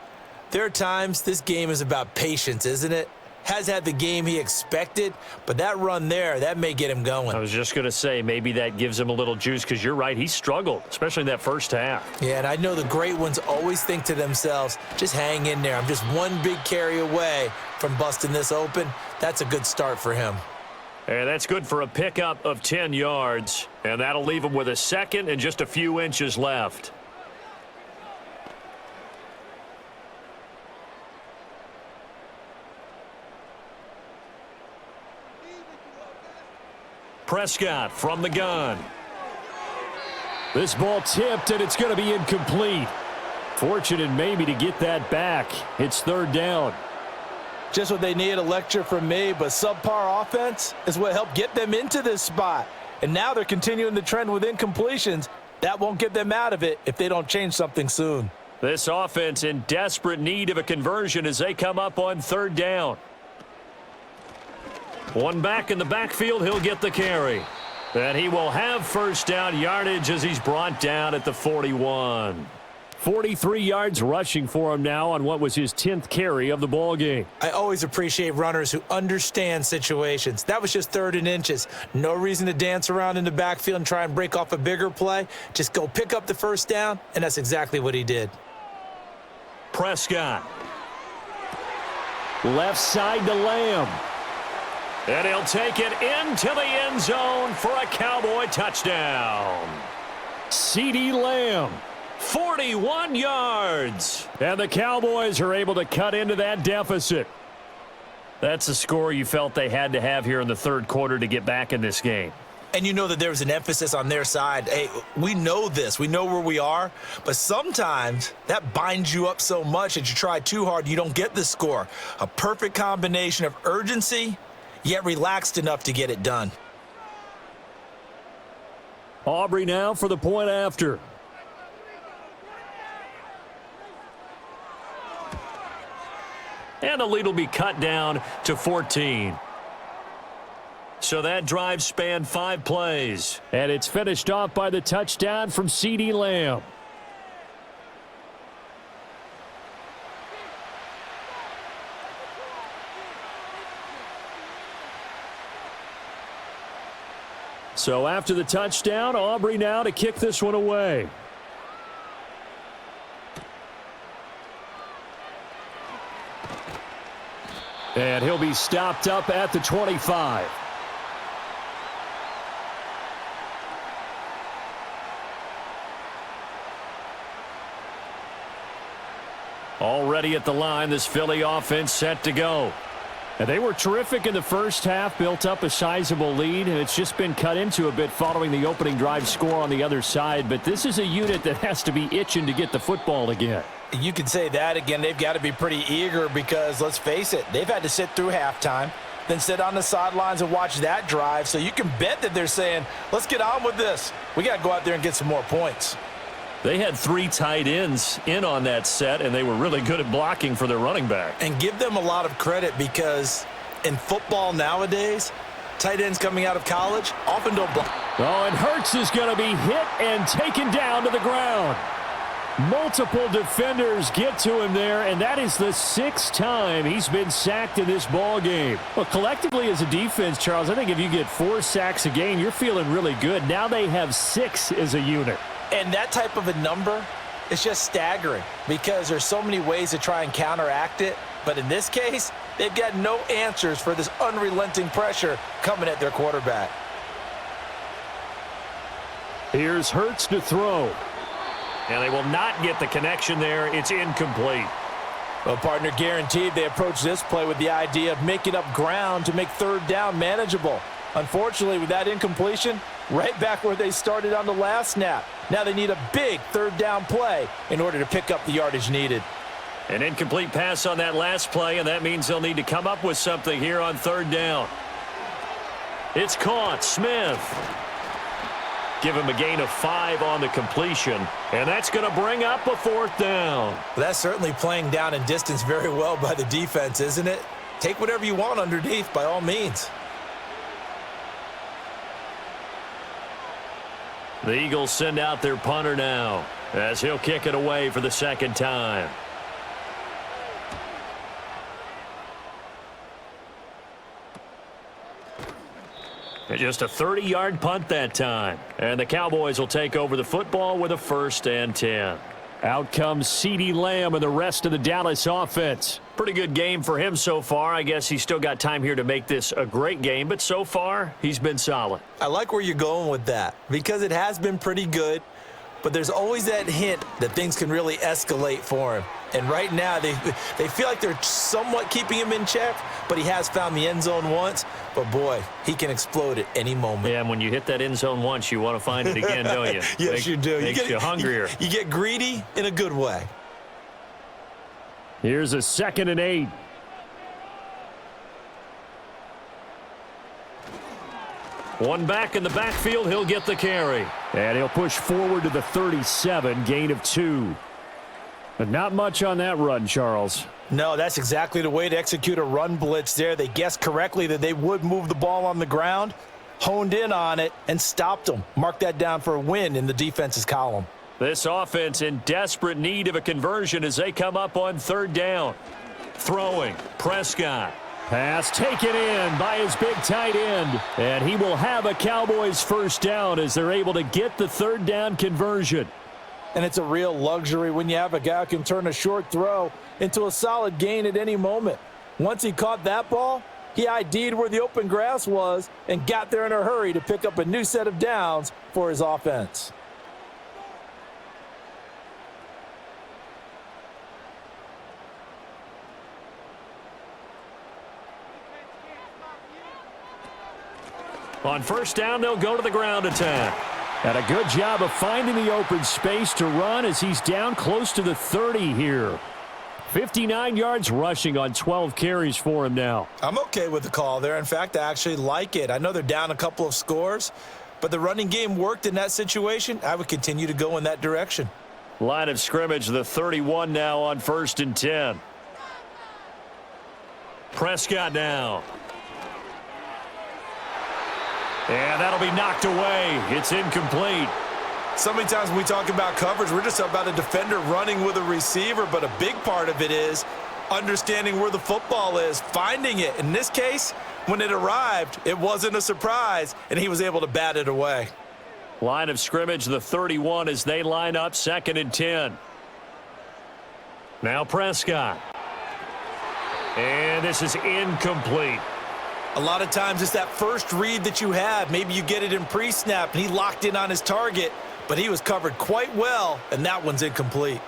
there are times this game is about patience, isn't it? Has had the game he expected, but that run there, that may get him going. I was just going to say, maybe that gives him a little juice, because you're right, he struggled, especially in that first half. Yeah, and I know the great ones always think to themselves, just hang in there. I'm just one big carry away from busting this open. That's a good start for him. And that's good for a pickup of 10 yards, and that'll leave him with a second and just a few inches left. Prescott from the gun. This ball tipped, and it's going to be incomplete. Fortunate maybe to get that back. It's 3rd down. Just what they need, a lecture from me, but subpar offense is what helped get them into this spot. And now they're continuing the trend with incompletions. That won't get them out of it if they don't change something soon. This offense in desperate need of a conversion as they come up on 3rd down. One back in the backfield, he'll get the carry. And he will have 1st down yardage as he's brought down at the 41. 43 yards rushing for him now on what was his 10th carry of the ball game. I always appreciate runners who understand situations. That was just 3rd and inches. No reason to dance around in the backfield and try and break off a bigger play. Just go pick up the 1st down, and that's exactly what he did. Prescott. Left side to Lamb. And he'll take it into the end zone for a Cowboy touchdown. CeeDee Lamb. 41 yards. And the Cowboys are able to cut into that deficit. That's a score you felt they had to have here in the 3rd quarter to get back in this game. And you know that there was an emphasis on their side. Hey, we know this. We know where we are. But sometimes that binds you up so much that you try too hard, you don't get the score. A perfect combination of urgency, yet relaxed enough to get it done. Aubrey now for the point after. And the lead will be cut down to 14. So that drive spanned 5 plays. And it's finished off by the touchdown from CeeDee Lamb. So after the touchdown, Aubrey now to kick this one away. And he'll be stopped up at the 25. Already at the line, this Philly offense set to go. And they were terrific in the first half, built up a sizable lead, and it's just been cut into a bit following the opening drive score on the other side. But this is a unit that has to be itching to get the football again. You can say that again. They've got to be pretty eager because, let's face it, they've had to sit through halftime, then sit on the sidelines and watch that drive. So you can bet that they're saying, let's get on with this. We got to go out there and get some more points. They had 3 tight ends in on that set, and they were really good at blocking for their running back. And give them a lot of credit because in football nowadays, tight ends coming out of college often don't block. Oh, and Hurts is going to be hit and taken down to the ground. Multiple defenders get to him there, and that is the 6th time he's been sacked in this ball game. Well, collectively as a defense, Charles, I think if you get 4 sacks a game, you're feeling really good. Now they have 6 as a unit. And that type of a number is just staggering because there's so many ways to try and counteract it. But in this case, they've got no answers for this unrelenting pressure coming at their quarterback. Here's Hurts to throw. And they will not get the connection there. It's incomplete. Well, partner, guaranteed they approach this play with the idea of making up ground to make 3rd down manageable. Unfortunately, with that incompletion, right back where they started on the last snap. Now they need a big 3rd down play in order to pick up the yardage needed. An incomplete pass on that last play, and that means they'll need to come up with something here on third down. It's caught. Smith. Give him a gain of 5 on the completion, and that's going to bring up a fourth down. Well, that's certainly playing down in distance very well by the defense, isn't it? Take whatever you want underneath, by all means. The Eagles send out their punter now, as he'll kick it away for the second time. Just a 30-yard punt that time. And the Cowboys will take over the football with a 1st and 10. Out comes CeeDee Lamb and the rest of the Dallas offense. Pretty good game for him so far. I guess he's still got time here to make this a great game, but so far, he's been solid. I like where you're going with that because it has been pretty good, but there's always that hint that things can really escalate for him. And right now, they feel like they're somewhat keeping him in check, but he has found the end zone once. But, boy, he can explode at any moment. Yeah, and when you hit that end zone once, you want to find it again, don't you? Yes, you do. Makes you hungrier. You get greedy in a good way. Here's a 2nd and 8. One back in the backfield, he'll get the carry. And he'll push forward to the 37, gain of 2. But not much on that run, Charles. No, that's exactly the way to execute a run blitz there. They guessed correctly that they would move the ball on the ground, honed in on it, and stopped them. Mark that down for a win in the defense's column. This offense in desperate need of a conversion as they come up on third down. Throwing, Prescott. Pass taken in by his big tight end. And he will have a Cowboys 1st down as they're able to get the third down conversion. And it's a real luxury when you have a guy who can turn a short throw into a solid gain at any moment. Once he caught that ball, he ID'd where the open grass was and got there in a hurry to pick up a new set of downs for his offense. On 1st down, they'll go to the ground attack. And a good job of finding the open space to run as he's down close to the 30 here. 59 yards rushing on 12 carries for him now. I'm okay with the call there. In fact, I actually like it. I know they're down a couple of scores, but the running game worked in that situation. I would continue to go in that direction. Line of scrimmage, the 31 now on 1st and 10. Prescott now. And that'll be knocked away. It's incomplete. So many times when we talk about coverage, we're just about a defender running with a receiver, but a big part of it is understanding where the football is, finding it. In this case, when it arrived, it wasn't a surprise, and he was able to bat it away. Line of scrimmage, the 31 as they line up 2nd and 10. Now Prescott. And this is incomplete. A lot of times it's that first read that you have. Maybe you get it in pre-snap, and he locked in on his target, but he was covered quite well, and that one's incomplete.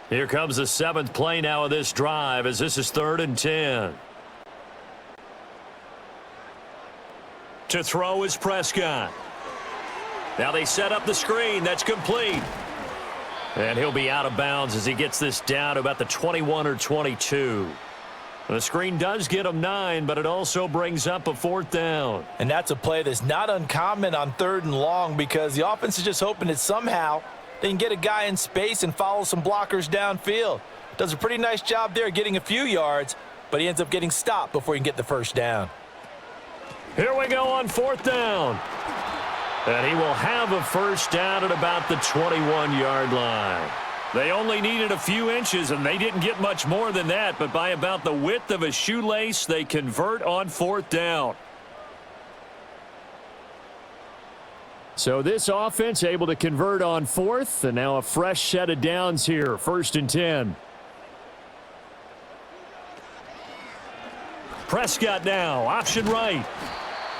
Here comes the 7th play now of this drive as this is 3rd and 10. To throw is Prescott. Now they set up the screen. That's complete. And he'll be out of bounds as he gets this down to about the 21 or 22. The screen does get him 9, but it also brings up a 4th down. And that's a play that's not uncommon on 3rd and long because the offense is just hoping that somehow they can get a guy in space and follow some blockers downfield. Does a pretty nice job there getting a few yards, but he ends up getting stopped before he can get the 1st down. Here we go on 4th down. And he will have a 1st down at about the 21-yard line. They only needed a few inches, and they didn't get much more than that, but by about the width of a shoelace, they convert on 4th down. So this offense able to convert on 4th, and now a fresh set of downs here, 1st and 10. Prescott now, option right.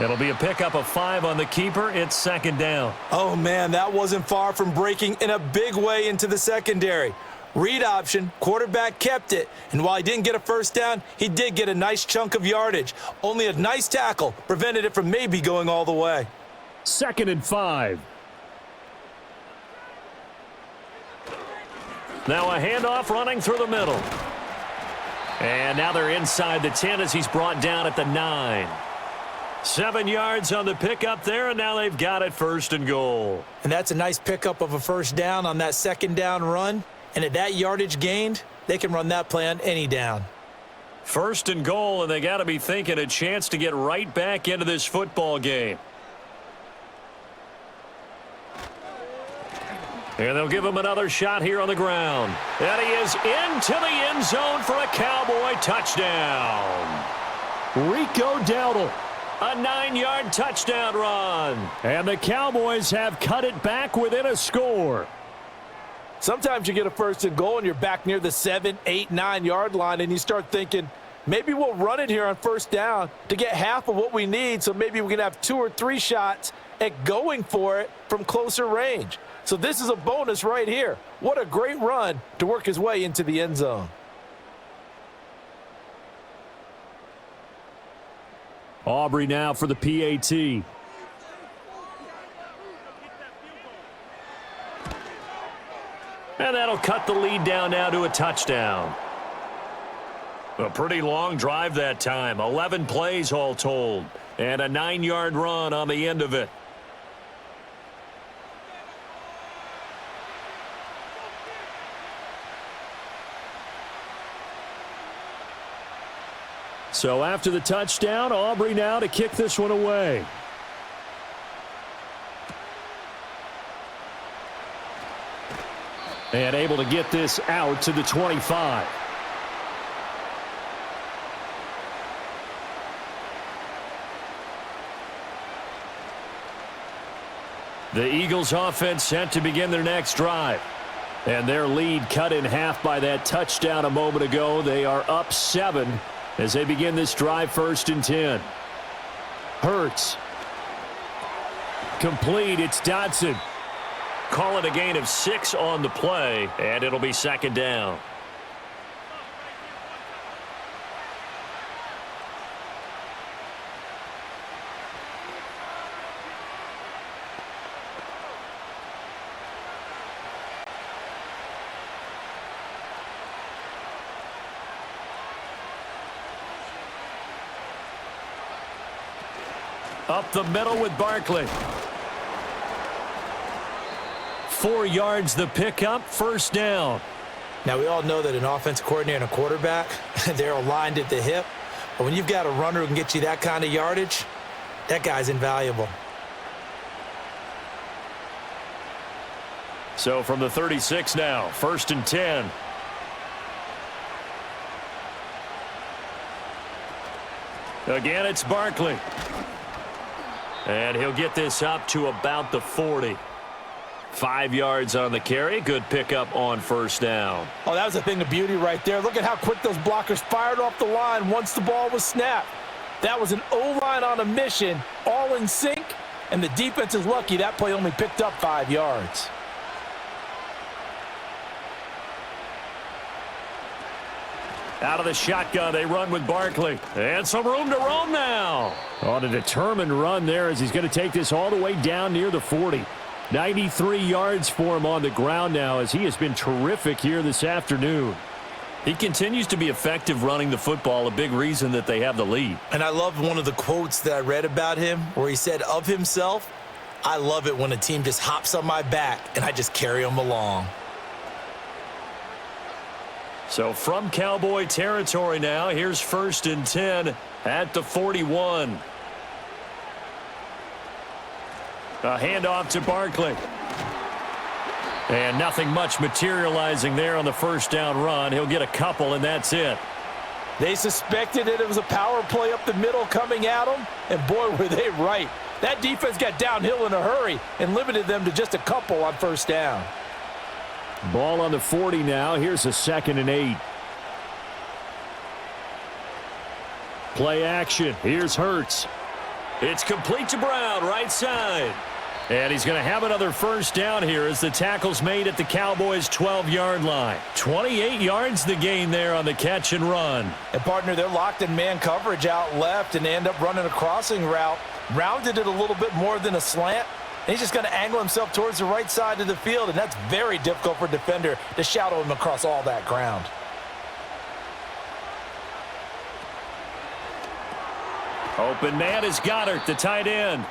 It'll be a pickup of 5 on the keeper. It's 2nd down. Oh, man, that wasn't far from breaking in a big way into the secondary. Read option, quarterback kept it, and while he didn't get a 1st down, he did get a nice chunk of yardage. Only a nice tackle prevented it from maybe going all the way. 2nd and 5. Now a handoff running through the middle. And now they're inside the 10 as he's brought down at the 9. 7 yards on the pickup there, and now they've got it 1st and goal. And that's a nice pickup of a 1st down on that 2nd down run. And at that yardage gained, they can run that play on any down. 1st and goal, and they got to be thinking a chance to get right back into this football game. And they'll give him another shot here on the ground. And he is into the end zone for a Cowboy touchdown. Rico Dowdle. A 9-yard touchdown run. And the Cowboys have cut it back within a score. Sometimes you get a 1st and goal and you're back near the 7, 8, 9-yard line and you start thinking, maybe we'll run it here on 1st down to get half of what we need, so maybe we can have 2 or 3 shots at going for it from closer range. So this is a bonus right here. What a great run to work his way into the end zone. Aubrey now for the PAT. And that'll cut the lead down now to a touchdown. A pretty long drive that time. 11 plays all told. And a 9-yard run on the end of it. So after the touchdown, Aubrey now to kick this one away. And able to get this out to the 25. The Eagles offense set to begin their next drive. And their lead cut in half by that touchdown a moment ago. They are up 7 as they begin this drive 1st and 10. Hurts. Complete. It's Dodson. Call it a gain of 6 on the play, and it'll be 2nd down. Up the middle with Barkley. 4 yards the pickup, 1st down. Now, we all know that an offensive coordinator and a quarterback, they're aligned at the hip. But when you've got a runner who can get you that kind of yardage, that guy's invaluable. So from the 36 now, 1st and 10. Again, it's Barkley. And he'll get this up to about the 40. 5 yards on the carry. Good pickup on 1st down. Oh, that was a thing of beauty right there. Look at how quick those blockers fired off the line once the ball was snapped. That was an O-line on a mission, all in sync, and the defense is lucky that play only picked up 5 yards. Out of the shotgun, they run with Barkley. And some room to roam now. On a determined run there as he's going to take this all the way down near the 40. 93 yards for him on the ground now as he has been terrific here this afternoon. He continues to be effective running the football, a big reason that they have the lead. And I love one of the quotes that I read about him where he said of himself, "I love it when a team just hops on my back and I just carry them along." So from Cowboy territory now, here's 1st and 10 at the 41. A handoff to Barkley. And nothing much materializing there on the 1st down run. He'll get a couple, and that's it. They suspected that it was a power play up the middle coming at them, and boy, were they right. That defense got downhill in a hurry and limited them to just a couple on 1st down. Ball on the 40 now. Here's a 2nd and 8. Play action. Here's Hurts. It's complete to Brown, right side. And he's going to have another 1st down here as the tackle's made at the Cowboys' 12-yard line. 28 yards the gain there on the catch and run. And, partner, they're locked in man coverage out left, and they end up running a crossing route. Rounded it a little bit more than a slant. And he's just going to angle himself towards the right side of the field, and that's very difficult for a defender to shadow him across all that ground. Open man is Goddard, the tight end.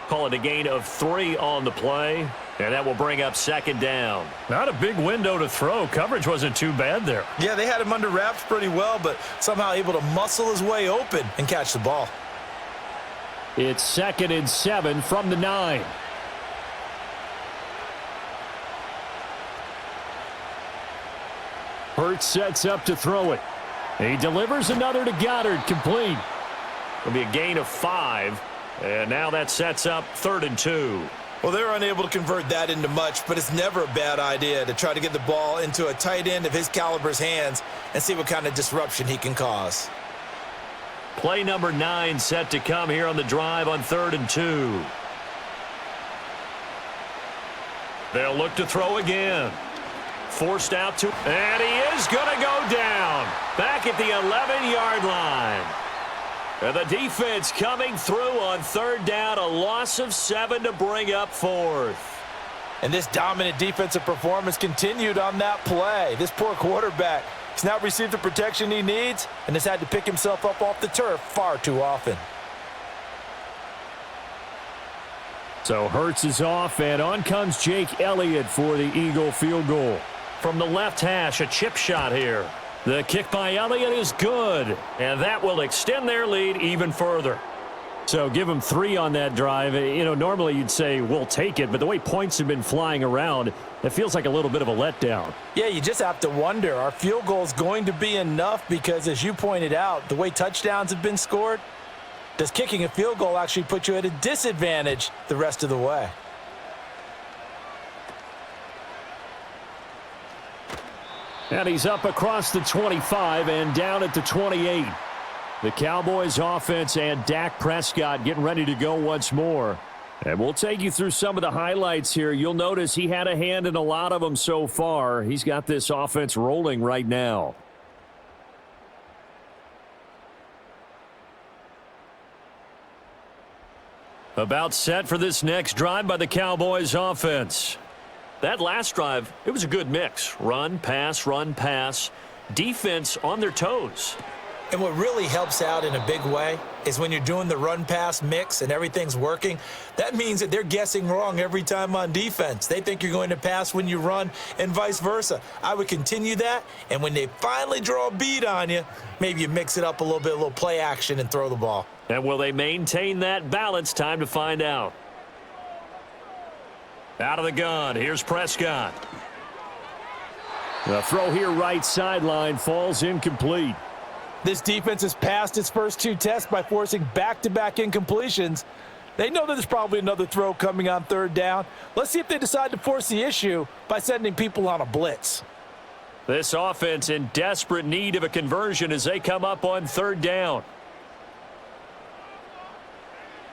Call it a gain of 3 on the play, and that will bring up second down. Not a big window to throw. Coverage wasn't too bad there. Yeah, they had him under wraps pretty well, but somehow able to muscle his way open and catch the ball. It's 2nd and 7 from the 9. Hurts sets up to throw it. He delivers another to Goddard, complete. It'll be a gain of 5, and now that sets up 3rd and 2. Well, they're unable to convert that into much, but it's never a bad idea to try to get the ball into a tight end of his caliber's hands and see what kind of disruption he can cause. Play number 9 set to come here on the drive on 3rd and 2. They'll look to throw again. Forced out to, and he is going to go down. Back at the 11-yard line. And the defense coming through on 3rd down, a loss of 7 to bring up 4th. And this dominant defensive performance continued on that play. This poor quarterback has not received the protection he needs and has had to pick himself up off the turf far too often. So Hurts is off, and on comes Jake Elliott for the Eagle field goal. From the left hash, a chip shot here. The kick by Elliott is good, and that will extend their lead even further. So give them 3 on that drive. You know, normally you'd say we'll take it, but the way points have been flying around, it feels like a little bit of a letdown. Yeah, you just have to wonder, are field goals going to be enough? Because as you pointed out, the way touchdowns have been scored, does kicking a field goal actually put you at a disadvantage the rest of the way? And he's up across the 25 and down at the 28. The Cowboys offense and Dak Prescott getting ready to go once more. And we'll take you through some of the highlights here. You'll notice he had a hand in a lot of them so far. He's got this offense rolling right now. About set for this next drive by the Cowboys offense. That last drive, it was a good mix. Run, pass, defense on their toes. And what really helps out in a big way is when you're doing the run-pass mix and everything's working, that means that they're guessing wrong every time on defense. They think you're going to pass when you run and vice versa. I would continue that, and when they finally draw a bead on you, maybe you mix it up a little play action and throw the ball. And will they maintain that balance? Time to find out. Out of the gun, here's Prescott. The throw here right sideline falls incomplete. This defense has passed its first 2 tests by forcing back-to-back incompletions. They know that there's probably another throw coming on 3rd down. Let's see if they decide to force the issue by sending people on a blitz. This offense in desperate need of a conversion as they come up on 3rd down.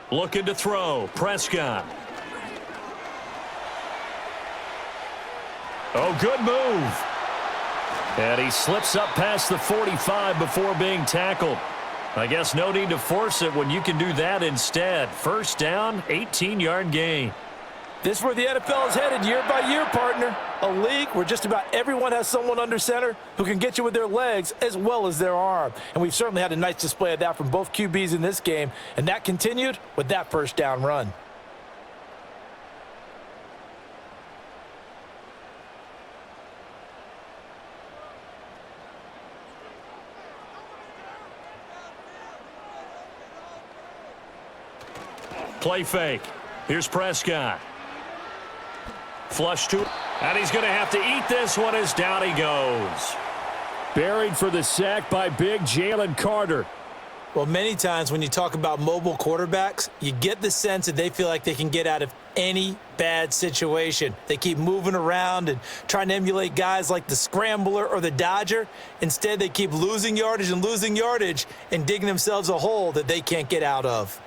Looking to throw, Prescott. Oh, good move. And he slips up past the 45 before being tackled. I guess no need to force it when you can do that instead. 1st down, 18-yard gain. This is where the NFL is headed year by year, partner. A league where just about everyone has someone under center who can get you with their legs as well as their arm. And we've certainly had a nice display of that from both QBs in this game. And that continued with that 1st down run. Play fake. Here's Prescott. Flush to, and he's going to have to eat this one as down he goes. Buried for the sack by big Jalen Carter. Well, many times when you talk about mobile quarterbacks, you get the sense that they feel like they can get out of any bad situation. They keep moving around and trying to emulate guys like the Scrambler or the Dodger. Instead, they keep losing yardage and digging themselves a hole that they can't get out of.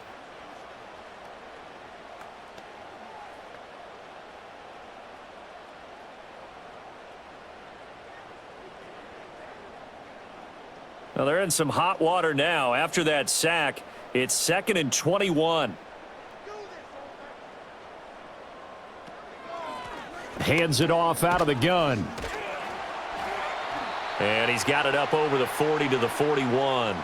Well, they're in some hot water now. After that sack, it's 2nd and 21. Hands it off out of the gun. And he's got it up over the 40 to the 41.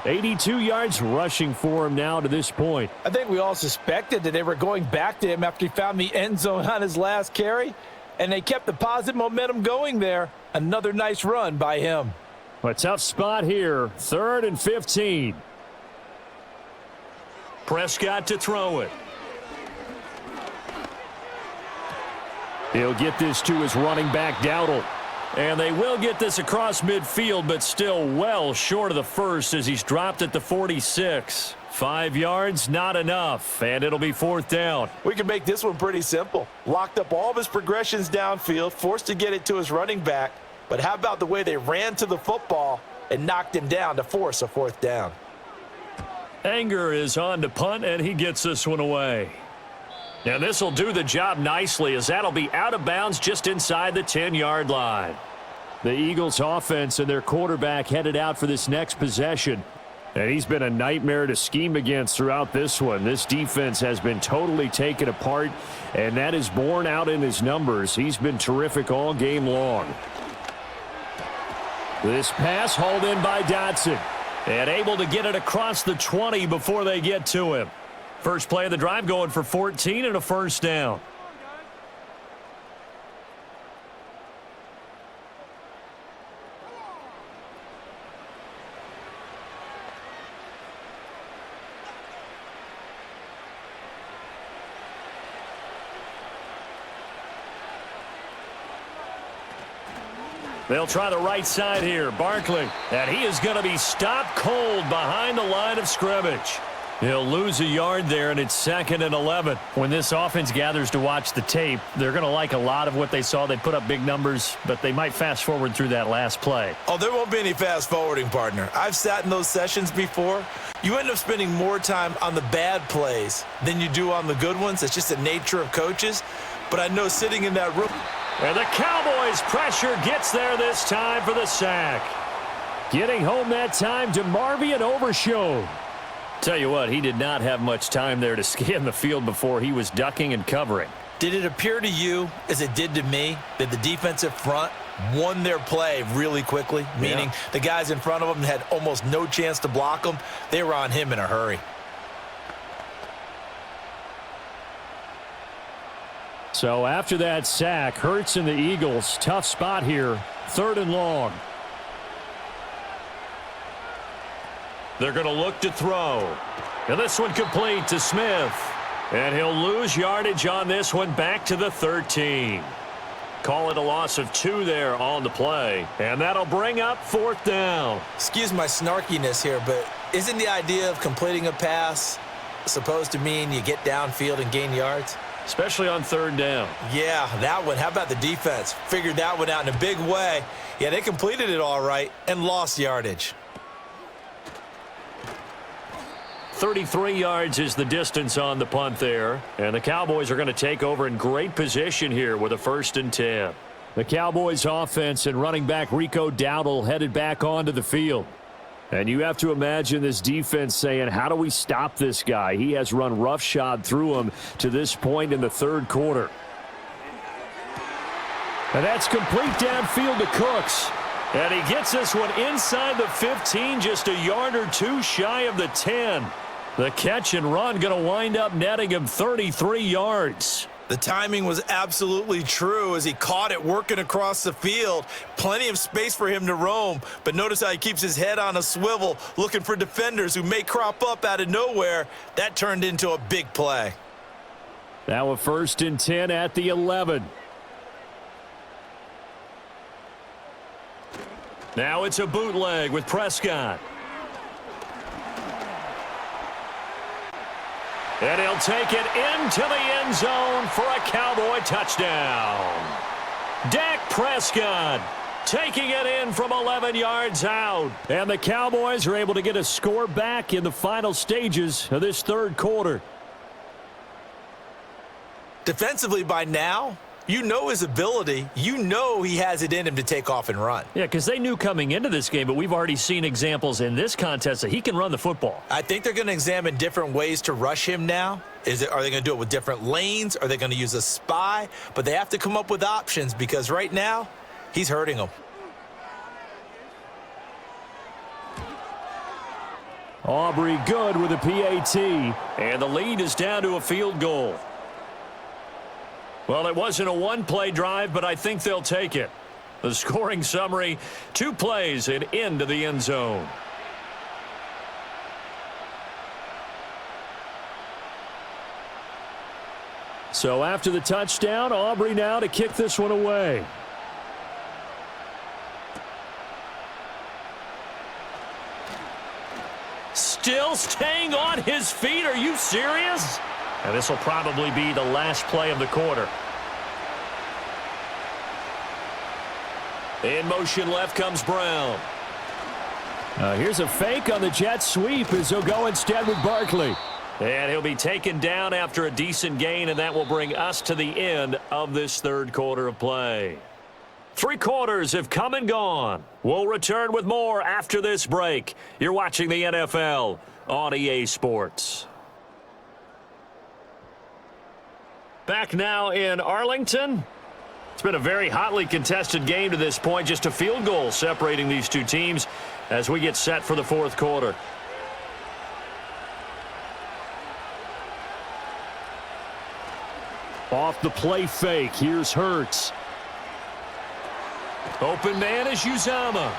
82 yards rushing for him now to this point. I think we all suspected that they were going back to him after he found the end zone on his last carry, and they kept the positive momentum going there. Another nice run by him. A tough spot here, 3rd and 15. Prescott to throw it. He'll get this to his running back, Dowdle. And they will get this across midfield, but still well short of the first as he's dropped at the 46. 5 yards, not enough, and it'll be 4th down. We can make this one pretty simple. Locked up all of his progressions downfield, forced to get it to his running back. But how about the way they ran to the football and knocked him down to force a 4th down? Anger is on to punt, and he gets this one away. And this will do the job nicely as that'll be out of bounds just inside the 10-yard line. The Eagles offense and their quarterback headed out for this next possession. And he's been a nightmare to scheme against throughout this one. This defense has been totally taken apart, and that is borne out in his numbers. He's been terrific all game long. This pass hauled in by Dotson. And able to get it across the 20 before they get to him. First play of the drive going for 14 and a 1st down. They'll try the right side here. Barkley. And he is going to be stopped cold behind the line of scrimmage. He'll lose a yard there, and it's 2nd and 11. When this offense gathers to watch the tape, they're going to like a lot of what they saw. They put up big numbers, but they might fast forward through that last play. Oh, there won't be any fast forwarding, partner. I've sat in those sessions before. You end up spending more time on the bad plays than you do on the good ones. It's just the nature of coaches. But I know sitting in that room. And the Cowboys pressure gets there this time for the sack. Getting home that time to Marvian Overshown. Tell you what, he did not have much time there to scan the field before he was ducking and covering. Did it appear to you, as it did to me, that the defensive front won their play really quickly? Meaning the guys in front of them had almost no chance to block them. They were on him in a hurry. So after that sack, Hurts and the Eagles, tough spot here, 3rd and long. They're going to look to throw. And this one complete to Smith. And he'll lose yardage on this one back to the 13. Call it a loss of 2 there on the play. And that'll bring up 4th down. Excuse my snarkiness here, but isn't the idea of completing a pass supposed to mean you get downfield and gain yards? Especially on 3rd down. Yeah, that one. How about the defense? Figured that one out in a big way. Yeah, they completed it all right and lost yardage. 33 yards is the distance on the punt there. And the Cowboys are going to take over in great position here with a 1st and 10. The Cowboys offense and running back Rico Dowdle headed back onto the field. And you have to imagine this defense saying, how do we stop this guy? He has run roughshod through him to this point in the 3rd quarter. And that's complete downfield to Cooks. And he gets this one inside the 15, just a yard or 2 shy of the 10. The catch and run going to wind up netting him 33 yards. The timing was absolutely true as he caught it working across the field. Plenty of space for him to roam, but notice how he keeps his head on a swivel looking for defenders who may crop up out of nowhere. That turned into a big play. Now a 1st and 10 at the 11. Now it's a bootleg with Prescott. And he'll take it into the end zone for a Cowboy touchdown. Dak Prescott taking it in from 11 yards out. And the Cowboys are able to get a score back in the final stages of this 3rd quarter. Defensively by now, You know his ability. You know he has it in him to take off and run. Yeah, because they knew coming into this game, but we've already seen examples in this contest that he can run the football. I think they're going to examine different ways to rush him now. Are they going to do it with different lanes? Are they going to use a spy? But they have to come up with options because right now, he's hurting them. Aubrey good with a PAT, and the lead is down to a field goal. Well, it wasn't a one-play drive, but I think they'll take it. The scoring summary, 2 plays and into the end zone. So after the touchdown, Aubrey now to kick this one away. Still staying on his feet. Are you serious? And this will probably be the last play of the quarter. In motion left comes Brown. Here's a fake on the jet sweep as he'll go instead with Barkley. And he'll be taken down after a decent gain, and that will bring us to the end of this third quarter of play. 3 quarters have come and gone. We'll return with more after this break. You're watching the NFL on EA Sports. Back now in Arlington. It's been a very hotly contested game to this point. Just a field goal separating these two teams as we get set for the fourth quarter. Off the play fake. Here's Hurts. Open man is Uzama.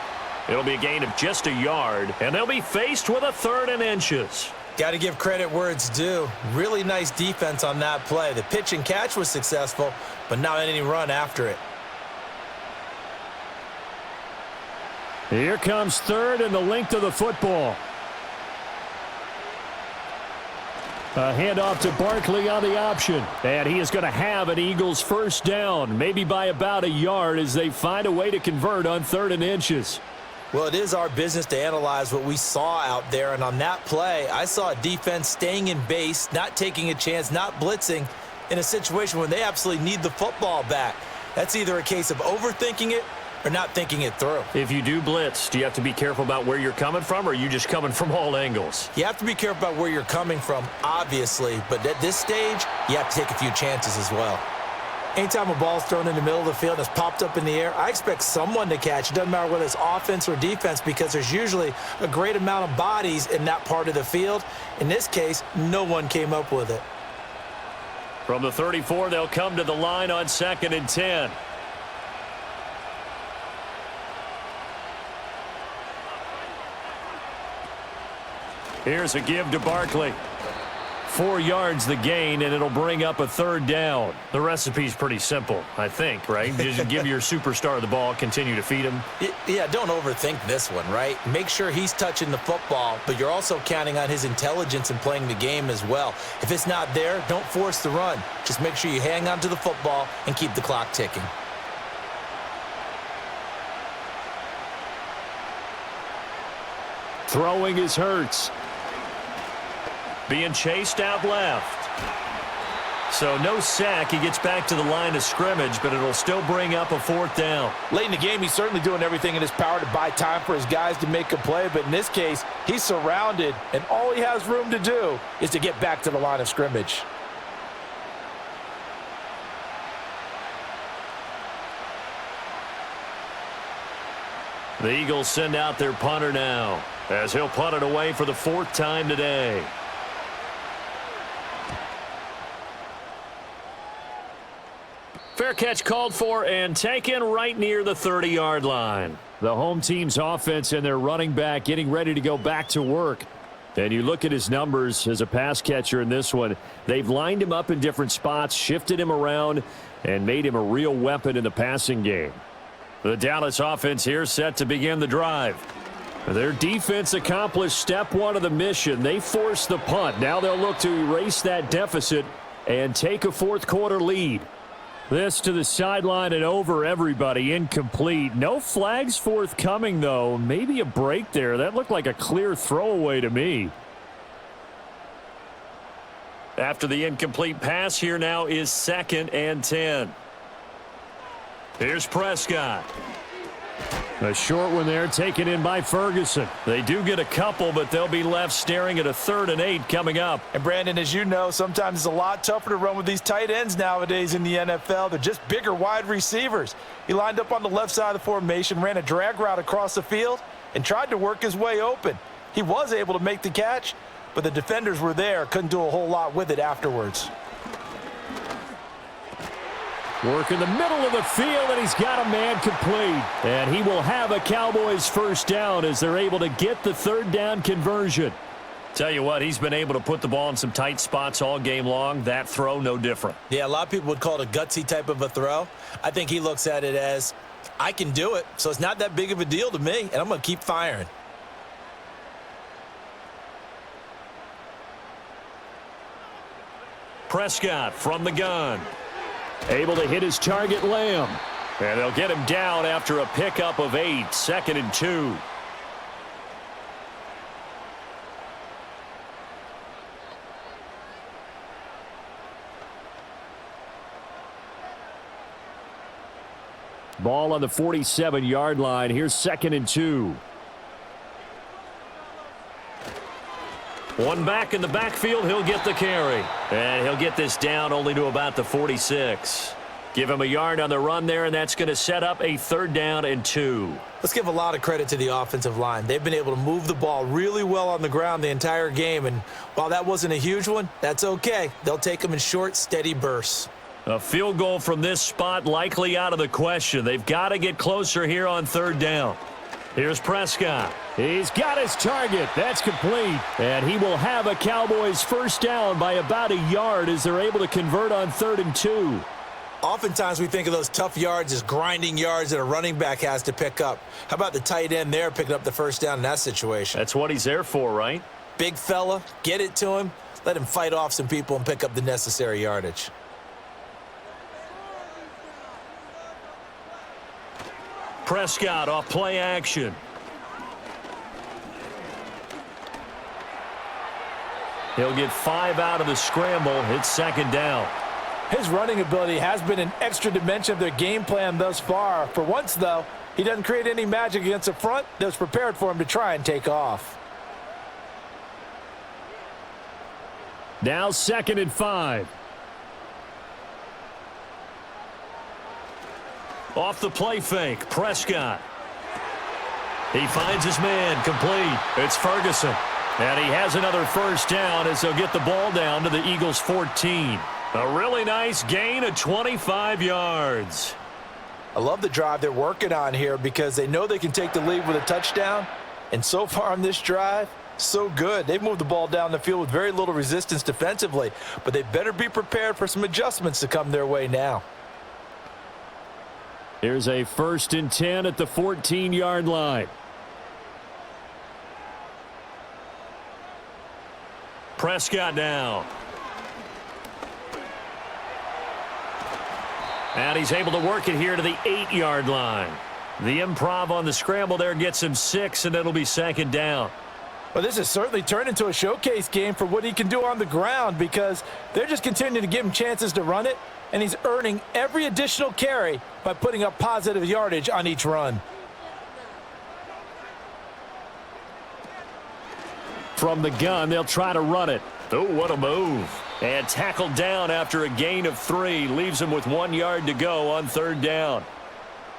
It'll be a gain of just a yard, and they'll be faced with a 3rd and inches. Got to give credit where it's due. Really nice defense on that play. The pitch and catch was successful, but not any run after it. Here comes 3rd and the length of the football. A handoff to Barkley on the option. And he is going to have an Eagles first down, maybe by about a yard as they find a way to convert on 3rd and inches. Well, it is our business to analyze what we saw out there. And on that play, I saw a defense staying in base, not taking a chance, not blitzing in a situation where they absolutely need the football back. That's either a case of overthinking it or not thinking it through. If you do blitz, do you have to be careful about where you're coming from, or are you just coming from all angles? You have to be careful about where you're coming from, obviously. But at this stage, you have to take a few chances as well. Anytime a ball's thrown in the middle of the field and it's popped up in the air, I expect someone to catch. It doesn't matter whether it's offense or defense because there's usually a great amount of bodies in that part of the field. In this case, no one came up with it. From the 34, they'll come to the line on 2nd and 10. Here's a give to Barkley. 4 yards the gain, and it'll bring up a 3rd down. The recipe's pretty simple, I think, right? Just give your superstar the ball, continue to feed him. Yeah, don't overthink this one, right? Make sure he's touching the football, but you're also counting on his intelligence in playing the game as well. If it's not there, don't force the run. Just make sure you hang on to the football and keep the clock ticking. Throwing is Hurts. Being chased out left. So no sack. He gets back to the line of scrimmage, but it'll still bring up a 4th down. Late in the game, he's certainly doing everything in his power to buy time for his guys to make a play, but in this case, he's surrounded, and all he has room to do is to get back to the line of scrimmage. The Eagles send out their punter now, as he'll punt it away for the 4th time today. Fair catch called for and taken right near the 30-yard line. The home team's offense and their running back getting ready to go back to work. And you look at his numbers as a pass catcher in this one. They've lined him up in different spots, shifted him around, and made him a real weapon in the passing game. The Dallas offense here set to begin the drive. Their defense accomplished step 1 of the mission. They forced the punt. Now they'll look to erase that deficit and take a fourth quarter lead. This to the sideline and over everybody. Incomplete. No flags forthcoming, though. Maybe a break there. That looked like a clear throwaway to me. After the incomplete pass, here now is 2nd and 10. Here's Prescott. A short one there taken in by Ferguson. They do get a couple, but they'll be left staring at a 3rd and 8 coming up. And Brandon, as you know, sometimes it's a lot tougher to run with these tight ends nowadays in the NFL. They're just bigger wide receivers. He lined up on the left side of the formation, ran a drag route across the field, and tried to work his way open. He was able to make the catch, but the defenders were there, couldn't do a whole lot with it afterwards. Work in the middle of the field, and he's got a man complete. And he will have a Cowboys first down as they're able to get the 3rd down conversion. Tell you what, he's been able to put the ball in some tight spots all game long. That throw, no different. Yeah, a lot of people would call it a gutsy type of a throw. I think he looks at it as, I can do it, so it's not that big of a deal to me, and I'm going to keep firing. Prescott from the gun. Able to hit his target, Lamb. And they'll get him down after a pickup of 8, 2nd and 2. Ball on the 47-yard line. Here's 2nd and 2. One back in the backfield, he'll get the carry. And he'll get this down only to about the 46. Give him a yard on the run there, and that's going to set up a 3rd down and 2. Let's give a lot of credit to the offensive line. They've been able to move the ball really well on the ground the entire game, and while that wasn't a huge one, that's okay. They'll take them in short, steady bursts. A field goal from this spot likely out of the question. They've got to get closer here on 3rd down. Here's Prescott. He's got his target. That's complete. And he will have a Cowboys first down by about a yard as they're able to convert on 3rd and 2. Oftentimes we think of those tough yards as grinding yards that a running back has to pick up. How about the tight end there picking up the first down in that situation? That's what he's there for, right? Big fella, get it to him, let him fight off some people and pick up the necessary yardage. Prescott off play action. He'll get 5 out of the scramble. It's 2nd down. His running ability has been an extra dimension of their game plan thus far. For once, though, he doesn't create any magic against the front that was prepared for him to try and take off. Now 2nd and 5. Off the play fake, Prescott. He finds his man, complete. It's Ferguson. And he has another first down as they'll get the ball down to the Eagles' 14. A really nice gain of 25 yards. I love the drive they're working on here because they know they can take the lead with a touchdown. And so far on this drive, so good. They've moved the ball down the field with very little resistance defensively, but they better be prepared for some adjustments to come their way now. Here's a 1st and 10 at the 14-yard line. Prescott down. And he's able to work it here to the 8-yard line. The improv on the scramble there gets him 6, and it'll be 2nd down. Well, this has certainly turned into a showcase game for what he can do on the ground because they're just continuing to give him chances to run it, and he's earning every additional carry by putting up positive yardage on each run. From the gun, they'll try to run it. Oh, what a move. And tackled down after a gain of 3. Leaves him with 1 yard to go on 3rd down.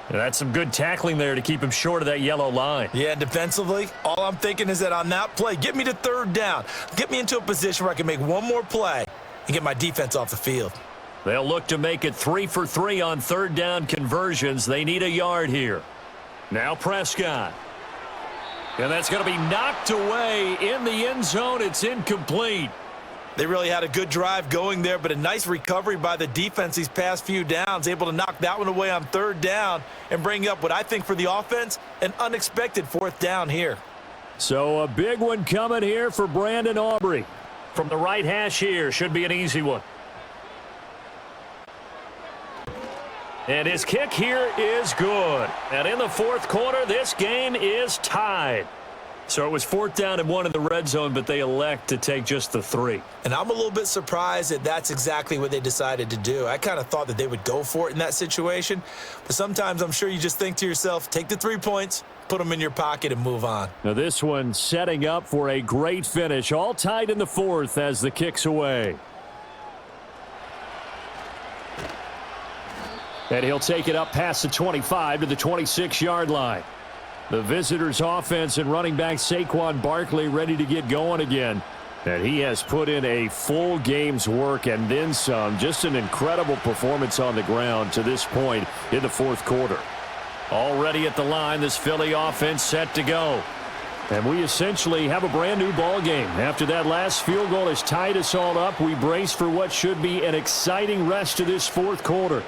And that's some good tackling there to keep him short of that yellow line. Yeah, defensively, all I'm thinking is that on that play, get me to 3rd down. Get me into a position where I can make one more play and get my defense off the field. They'll look to make it 3 for 3 on 3rd down conversions. They need a yard here. Now Prescott. And that's going to be knocked away in the end zone. It's incomplete. They really had a good drive going there, but a nice recovery by the defense these past few downs, able to knock that one away on 3rd down and bring up what I think for the offense, an unexpected 4th down here. So a big one coming here for Brandon Aubrey. From the right hash here, should be an easy one. And his kick here is good. And in the 4th quarter, this game is tied. So it was 4th down and 1 in the red zone, but they elect to take just the 3. And I'm a little bit surprised that that's exactly what they decided to do. I kind of thought that they would go for it in that situation. But sometimes I'm sure you just think to yourself, take the 3 points, put them in your pocket, and move on. Now this one setting up for a great finish. All tied in the 4th as the kick's away. And he'll take it up past the 25 to the 26-yard line. The visitors' offense and running back Saquon Barkley ready to get going again. And he has put in a full game's work and then some. Just an incredible performance on the ground to this point in the 4th quarter. Already at the line, this Philly offense set to go. And we essentially have a brand new ball game. After that last field goal has tied us all up, we brace for what should be an exciting rest of this 4th quarter.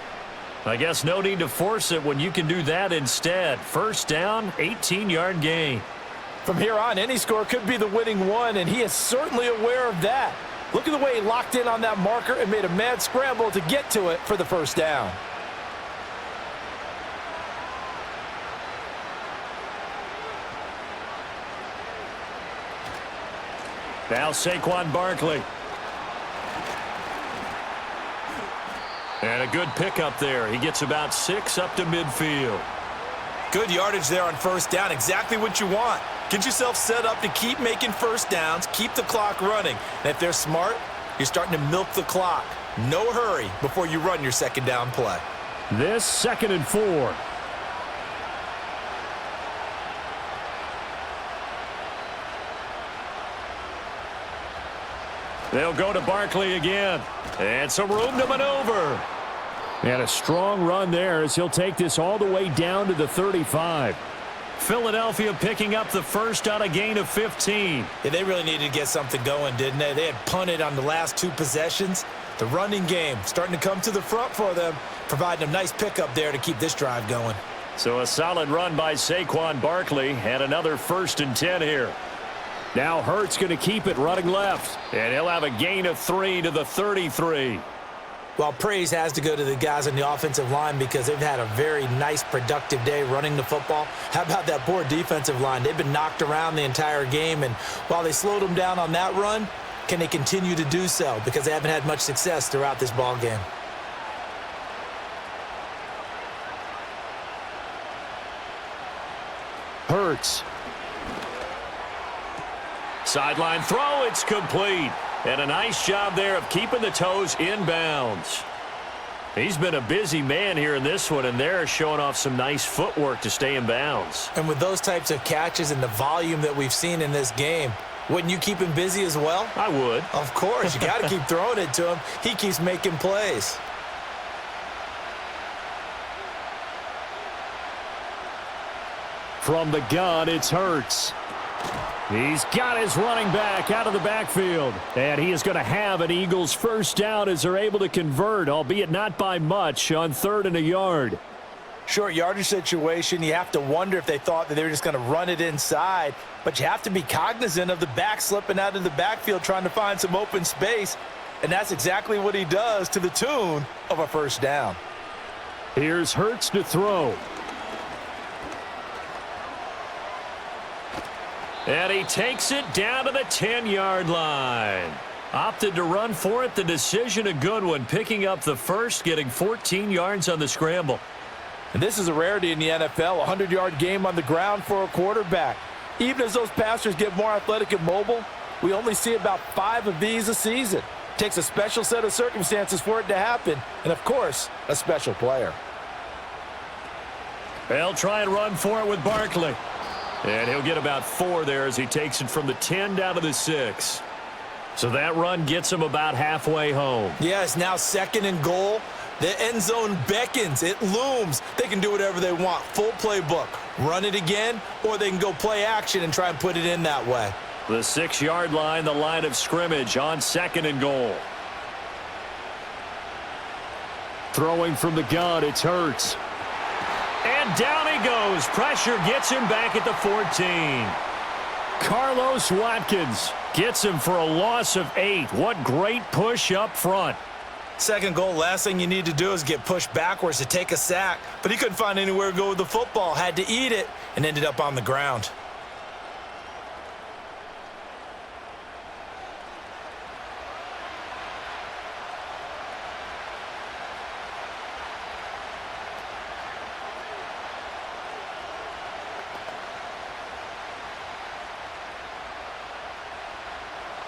I guess no need to force it when you can do that instead. First down, 18-yard gain. From here on, any score could be the winning one, and he is certainly aware of that. Look at the way he locked in on that marker and made a mad scramble to get to it for the first down. Now Saquon Barkley. And a good pickup there. He gets about 6 up to midfield. Good yardage there on first down. Exactly what you want. Get yourself set up to keep making first downs, keep the clock running. And if they're smart, you're starting to milk the clock. No hurry before you run your second down play. This 2nd and 4. They'll go to Barkley again. And some room to maneuver. And a strong run there as he'll take this all the way down to the 35. Philadelphia picking up the first on a gain of 15. Yeah, they really needed to get something going, didn't they? They had punted on the last 2 possessions. The running game starting to come to the front for them, providing a nice pickup there to keep this drive going. So a solid run by Saquon Barkley and another 1st and 10 here. Now Hurts going to keep it running left. And he'll have a gain of 3 to the 33. Well, praise has to go to the guys on the offensive line because they've had a very nice, productive day running the football. How about that poor defensive line? They've been knocked around the entire game, and while they slowed them down on that run, can they continue to do so? Because they haven't had much success throughout this ball game. Hurts. Sideline throw, it's complete. And a nice job there of keeping the toes inbounds. He's been a busy man here in this one, and they're showing off some nice footwork to stay in bounds. And with those types of catches and the volume that we've seen in this game, wouldn't you keep him busy as well? I would. Of course. You got to keep throwing it to him. He keeps making plays. From the gun, it's Hurts. He's got his running back out of the backfield. And he is going to have an Eagles first down as they're able to convert, albeit not by much, on 3rd and a yard. Short yardage situation, you have to wonder if they thought that they were just going to run it inside. But you have to be cognizant of the back slipping out of the backfield trying to find some open space. And that's exactly what he does to the tune of a first down. Here's Hurts to throw. And he takes it down to the 10-yard line. Opted to run for it. The decision a good one. Picking up the first, getting 14 yards on the scramble. And this is a rarity in the NFL, a 100-yard game on the ground for a quarterback. Even as those passers get more athletic and mobile, we only see about 5 of these a season. It takes a special set of circumstances for it to happen, and of course, a special player. They'll try and run for it with Barkley. And he'll get about 4 there as he takes it from the 10 down to the 6. So that run gets him about halfway home. Yeah, it's now 2nd and goal. The end zone beckons. It looms. They can do whatever they want. Full playbook. Run it again, or they can go play action and try and put it in that way. The 6-yard line, the line of scrimmage on 2nd and goal. Throwing from the gun, it's Hurts. And down he goes. Pressure gets him back at the 14. Carlos Watkins gets him for a loss of 8. What great push up front. 2nd goal, last thing you need to do is get pushed backwards to take a sack. But he couldn't find anywhere to go with the football. Had to eat it and ended up on the ground.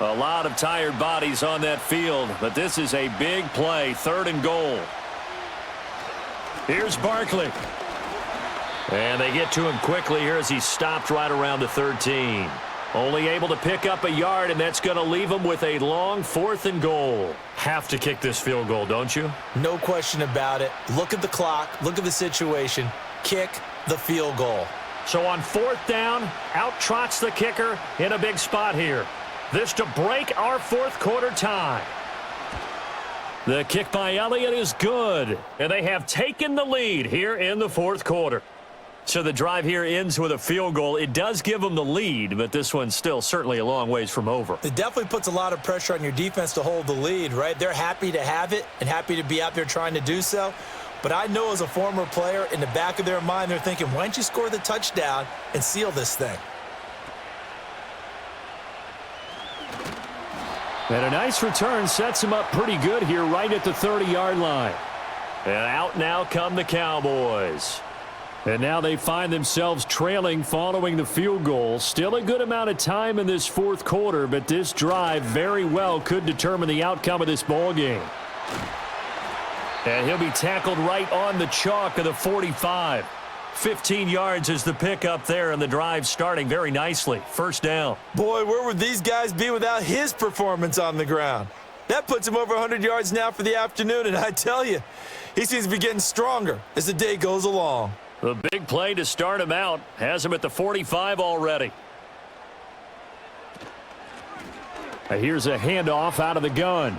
A lot of tired bodies on that field, but this is a big play, 3rd and goal. Here's Barkley. And they get to him quickly here as he stopped right around the 13. Only able to pick up a yard, and that's going to leave him with a long 4th and goal. Have to kick this field goal, don't you? No question about it. Look at the clock. Look at the situation. Kick the field goal. So on 4th down, out trots the kicker in a big spot here. This to break our 4th quarter tie. The kick by Elliott is good, and they have taken the lead here in the 4th quarter. So the drive here ends with a field goal. It does give them the lead, but this one's still certainly a long ways from over. It definitely puts a lot of pressure on your defense to hold the lead, right? They're happy to have it and happy to be out there trying to do so. But I know as a former player, in the back of their mind, they're thinking, why don't you score the touchdown and seal this thing? And a nice return sets him up pretty good here right at the 30-yard line. And out now come the Cowboys. And now they find themselves trailing following the field goal. Still a good amount of time in this 4th quarter, but this drive very well could determine the outcome of this ball game. And he'll be tackled right on the chalk of the 45. 15 yards is the pickup there, and the drive starting very nicely. 1st down. Boy, where would these guys be without his performance on the ground? That puts him over 100 yards now for the afternoon, and I tell you, he seems to be getting stronger as the day goes along. The big play to start him out has him at the 45 already. Here's a handoff out of the gun.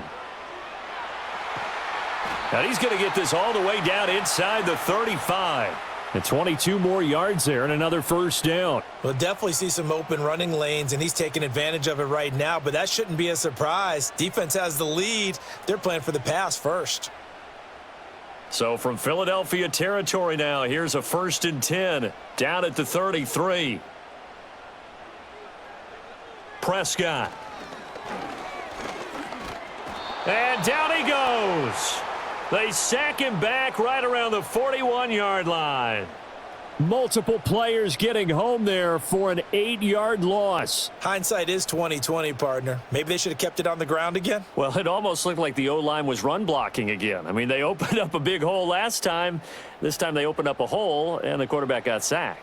And he's going to get this all the way down inside the 35. And 22 more yards there and another 1st down. We'll definitely see some open running lanes, and he's taking advantage of it right now, but that shouldn't be a surprise. Defense has the lead. They're playing for the pass first. So from Philadelphia territory now, here's a 1st and 10 down at the 33. Prescott. And down he goes. They sack him back right around the 41-yard line. Multiple players getting home there for an 8-yard loss. Hindsight is 20/20, partner. Maybe they should have kept it on the ground again. Well, it almost looked like the O-line was run blocking again. I mean, they opened up a big hole last time. This time they opened up a hole, and the quarterback got sacked.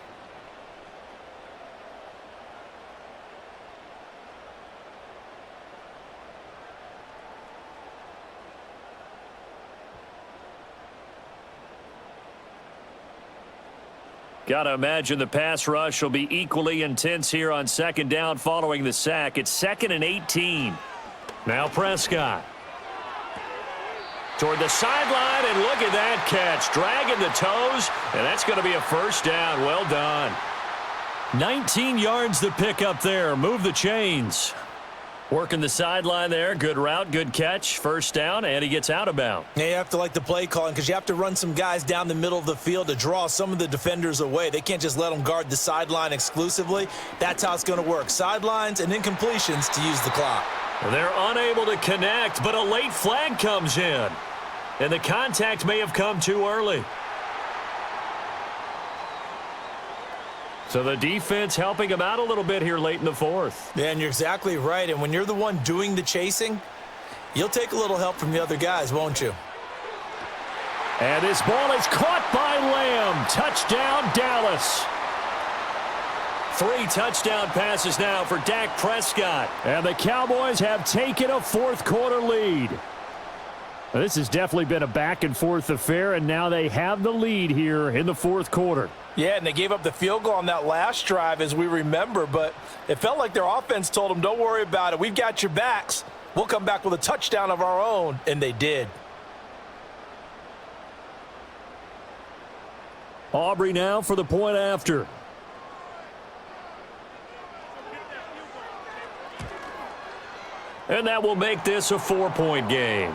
Got to imagine the pass rush will be equally intense here on 2nd down following the sack. It's 2nd and 18. Now Prescott. Toward the sideline, and look at that catch. Dragging the toes, and that's going to be a 1st down. Well done. 19 yards to pick up there. Move the chains. Working the sideline there. Good route, good catch. 1st down, and he gets out of bounds. Yeah, you have to like the play calling because you have to run some guys down the middle of the field to draw some of the defenders away. They can't just let them guard the sideline exclusively. That's how it's going to work. Sidelines and incompletions to use the clock. They're unable to connect, but a late flag comes in. And the contact may have come too early. So the defense helping him out a little bit here late in the 4th. Yeah, and you're exactly right. And when you're the one doing the chasing, you'll take a little help from the other guys, won't you? And this ball is caught by Lamb. Touchdown, Dallas. 3 touchdown passes now for Dak Prescott. And the Cowboys have taken a 4th quarter lead. This has definitely been a back-and-forth affair, and now they have the lead here in the 4th quarter. Yeah, and they gave up the field goal on that last drive, as we remember, but it felt like their offense told them, don't worry about it. We've got your backs. We'll come back with a touchdown of our own, and they did. Aubrey now for the point after. And that will make this a 4-point game.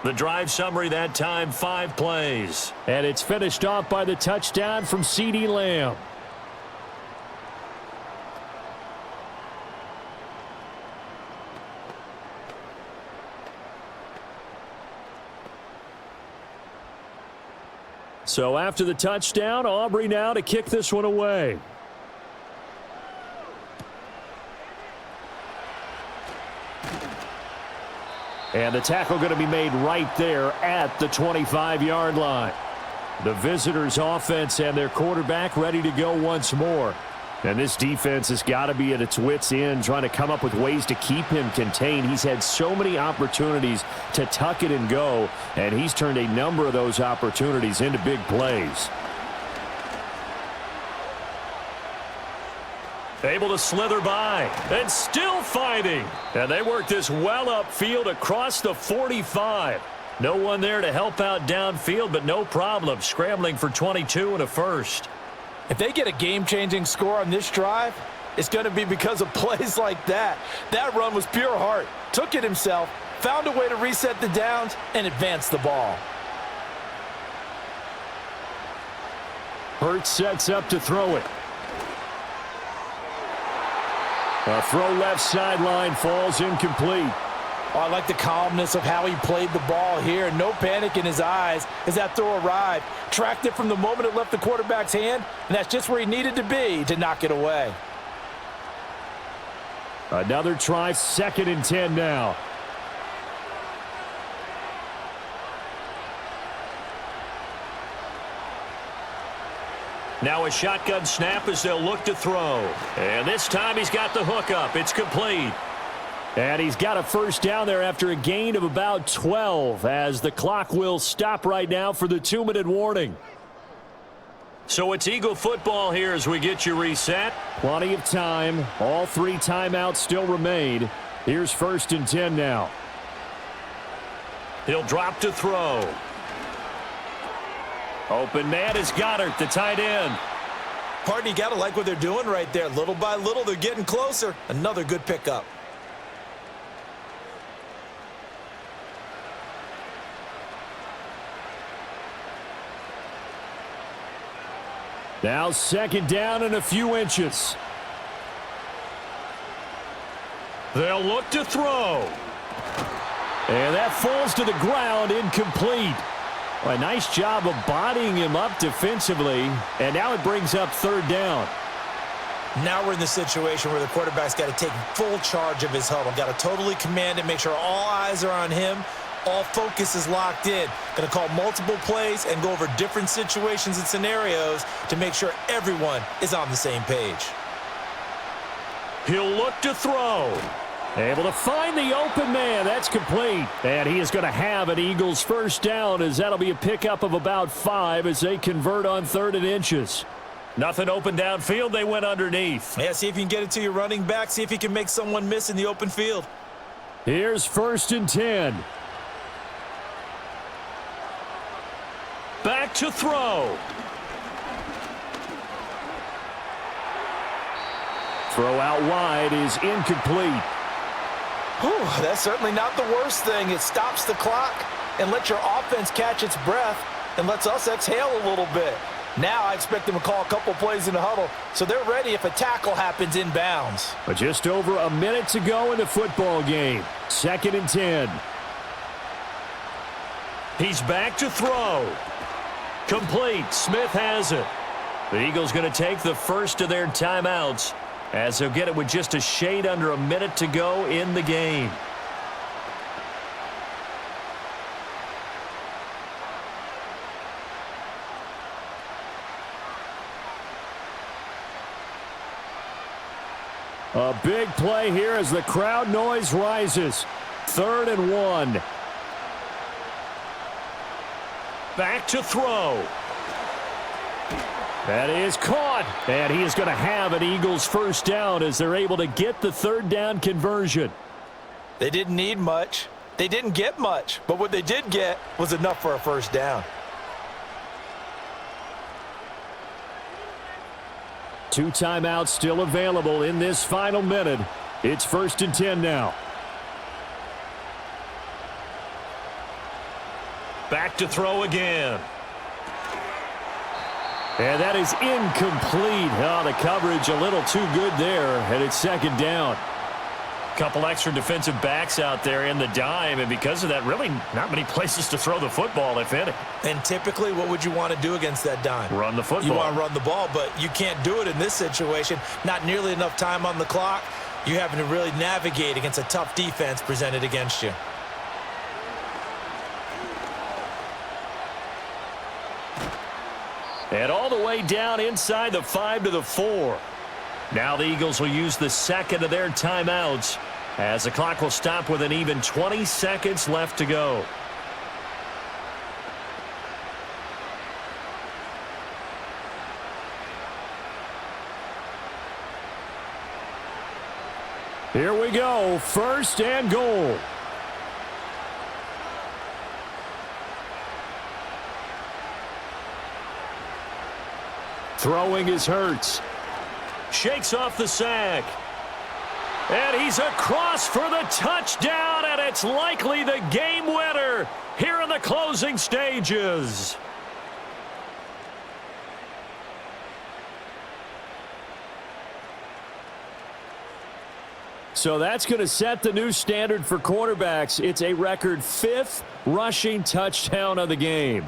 The drive summary that time, 5 plays. And it's finished off by the touchdown from CeeDee Lamb. So after the touchdown, Aubrey now to kick this one away. And the tackle going to be made right there at the 25-yard line. The visitors' offense and their quarterback ready to go once more. And this defense has got to be at its wits' end, trying to come up with ways to keep him contained. He's had so many opportunities to tuck it and go, and he's turned a number of those opportunities into big plays. Able to slither by, and still fighting. And they work this well upfield across the 45. No one there to help out downfield, but no problem. Scrambling for 22 and a first. If they get a game-changing score on this drive, it's going to be because of plays like that. That run was pure heart. Took it himself, found a way to reset the downs, and advance the ball. Hurts sets up to throw it. A throw left sideline falls incomplete. Oh, I like the calmness of how he played the ball here. No panic in his eyes as that throw arrived. Tracked it from the moment it left the quarterback's hand, and that's just where he needed to be to knock it away. Another try, 2nd and 10 now. Now a shotgun snap as they'll look to throw. And this time he's got the hook up. It's complete. And he's got a first down there after a gain of about 12 as the clock will stop right now for the 2-minute warning. So it's Eagle football here as we get you reset. Plenty of time. All 3 timeouts still remain. Here's 1st and 10 now. He'll drop to throw. Open man is Goddard, the tight end. Pardon, you got to like what they're doing right there. Little by little, they're getting closer. Another good pickup. Now 2nd down and a few inches. They'll look to throw. And that falls to the ground, incomplete. Well, a nice job of bodying him up defensively, and now it brings up 3rd down. Now we're in the situation where the quarterback's got to take full charge of his huddle. Got to totally command it, make sure all eyes are on him. All focus is locked in. Going to call multiple plays and go over different situations and scenarios to make sure everyone is on the same page. He'll look to throw. Able to find the open man. That's complete. And he is going to have an Eagles first down as that'll be a pickup of about 5 as they convert on 3rd and inches. Nothing open downfield. They went underneath. Yeah, see if you can get it to your running back. See if you can make someone miss in the open field. Here's 1st and 10. Back to throw. Throw out wide is incomplete. Whew, that's certainly not the worst thing. It stops the clock and lets your offense catch its breath and lets us exhale a little bit. Now I expect them to call a couple plays in the huddle so they're ready if a tackle happens inbounds. But just over a minute to go in the football game. 2nd and 10. He's back to throw. Complete. Smith has it. The Eagles going to take the first of their timeouts as they'll get it with just a shade under a minute to go in the game. A big play here as the crowd noise rises. 3rd and 1. Back to throw. That is caught. And he is going to have an Eagles first down as they're able to get the 3rd down conversion. They didn't need much. They didn't get much. But what they did get was enough for a first down. 2 timeouts still available in this final minute. It's 1st and 10 now. Back to throw again. And that is incomplete. Oh, the coverage a little too good there, and it's 2nd down. Couple extra defensive backs out there in the dime, and because of that, really not many places to throw the football, if any. And typically, what would you want to do against that dime? Run the football. You want to run the ball, but you can't do it in this situation. Not nearly enough time on the clock. You're having to really navigate against a tough defense presented against you. And all the way down inside the 5 to the 4. Now the Eagles will use the second of their timeouts as the clock will stop with an even 20 seconds left to go. Here we go, 1st and goal. Throwing is Hurts. Shakes off the sack. And he's across for the touchdown, and it's likely the game winner here in the closing stages. So that's going to set the new standard for quarterbacks. It's a record 5th rushing touchdown of the game.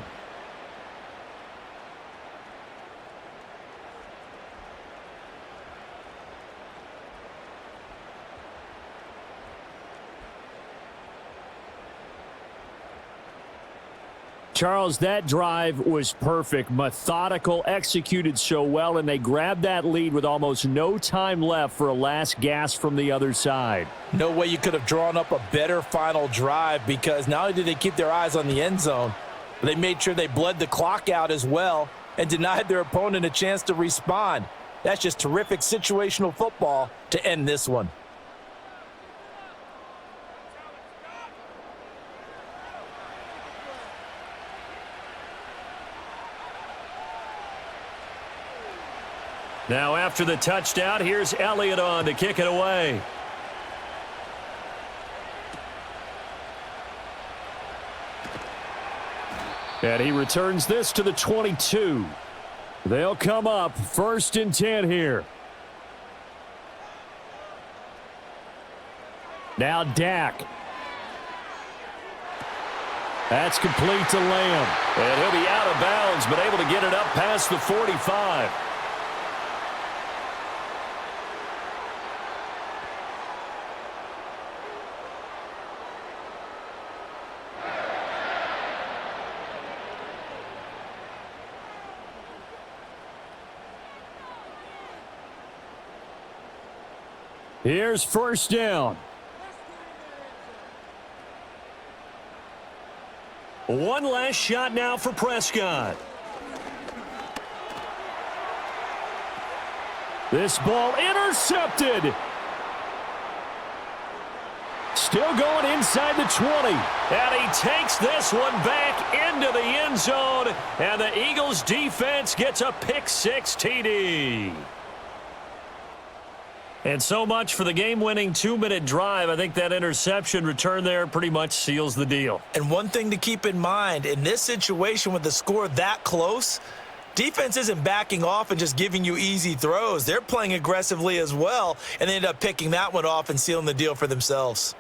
Charles, that drive was perfect, methodical, executed so well, and they grabbed that lead with almost no time left for a last gasp from the other side. No way you could have drawn up a better final drive, because not only did they keep their eyes on the end zone, but they made sure they bled the clock out as well and denied their opponent a chance to respond. That's just terrific situational football to end this one. Now after the touchdown, here's Elliott on to kick it away. And he returns this to the 22. They'll come up 1st and 10 here. Now Dak. That's complete to Lamb. And he'll be out of bounds, but able to get it up past the 45. Here's 1st down. One last shot now for Prescott. This ball intercepted. Still going inside the 20. And he takes this one back into the end zone. And the Eagles defense gets a pick-6 TD. And so much for the game-winning 2-minute drive. I think that interception return there pretty much seals the deal. And one thing to keep in mind, in this situation with the score that close, defense isn't backing off and just giving you easy throws. They're playing aggressively as well, and they end up picking that one off and sealing the deal for themselves.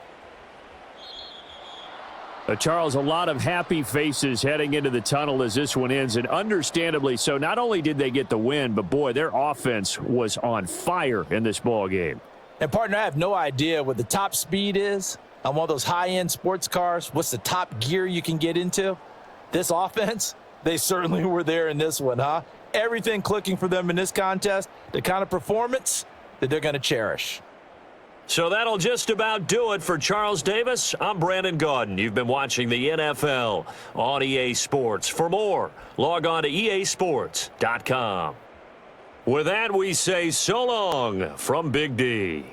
Charles, a lot of happy faces heading into the tunnel as this one ends, and understandably so. Not only did they get the win, but, boy, their offense was on fire in this ball game. And, partner, I have no idea what the top speed is on one of those high-end sports cars. What's the top gear you can get into? This offense, they certainly were there in this one, huh? Everything clicking for them in this contest, the kind of performance that they're going to cherish. So that'll just about do it for Charles Davis. I'm Brandon Gaudin. You've been watching the NFL on EA Sports. For more, log on to easports.com. With that, we say so long from Big D.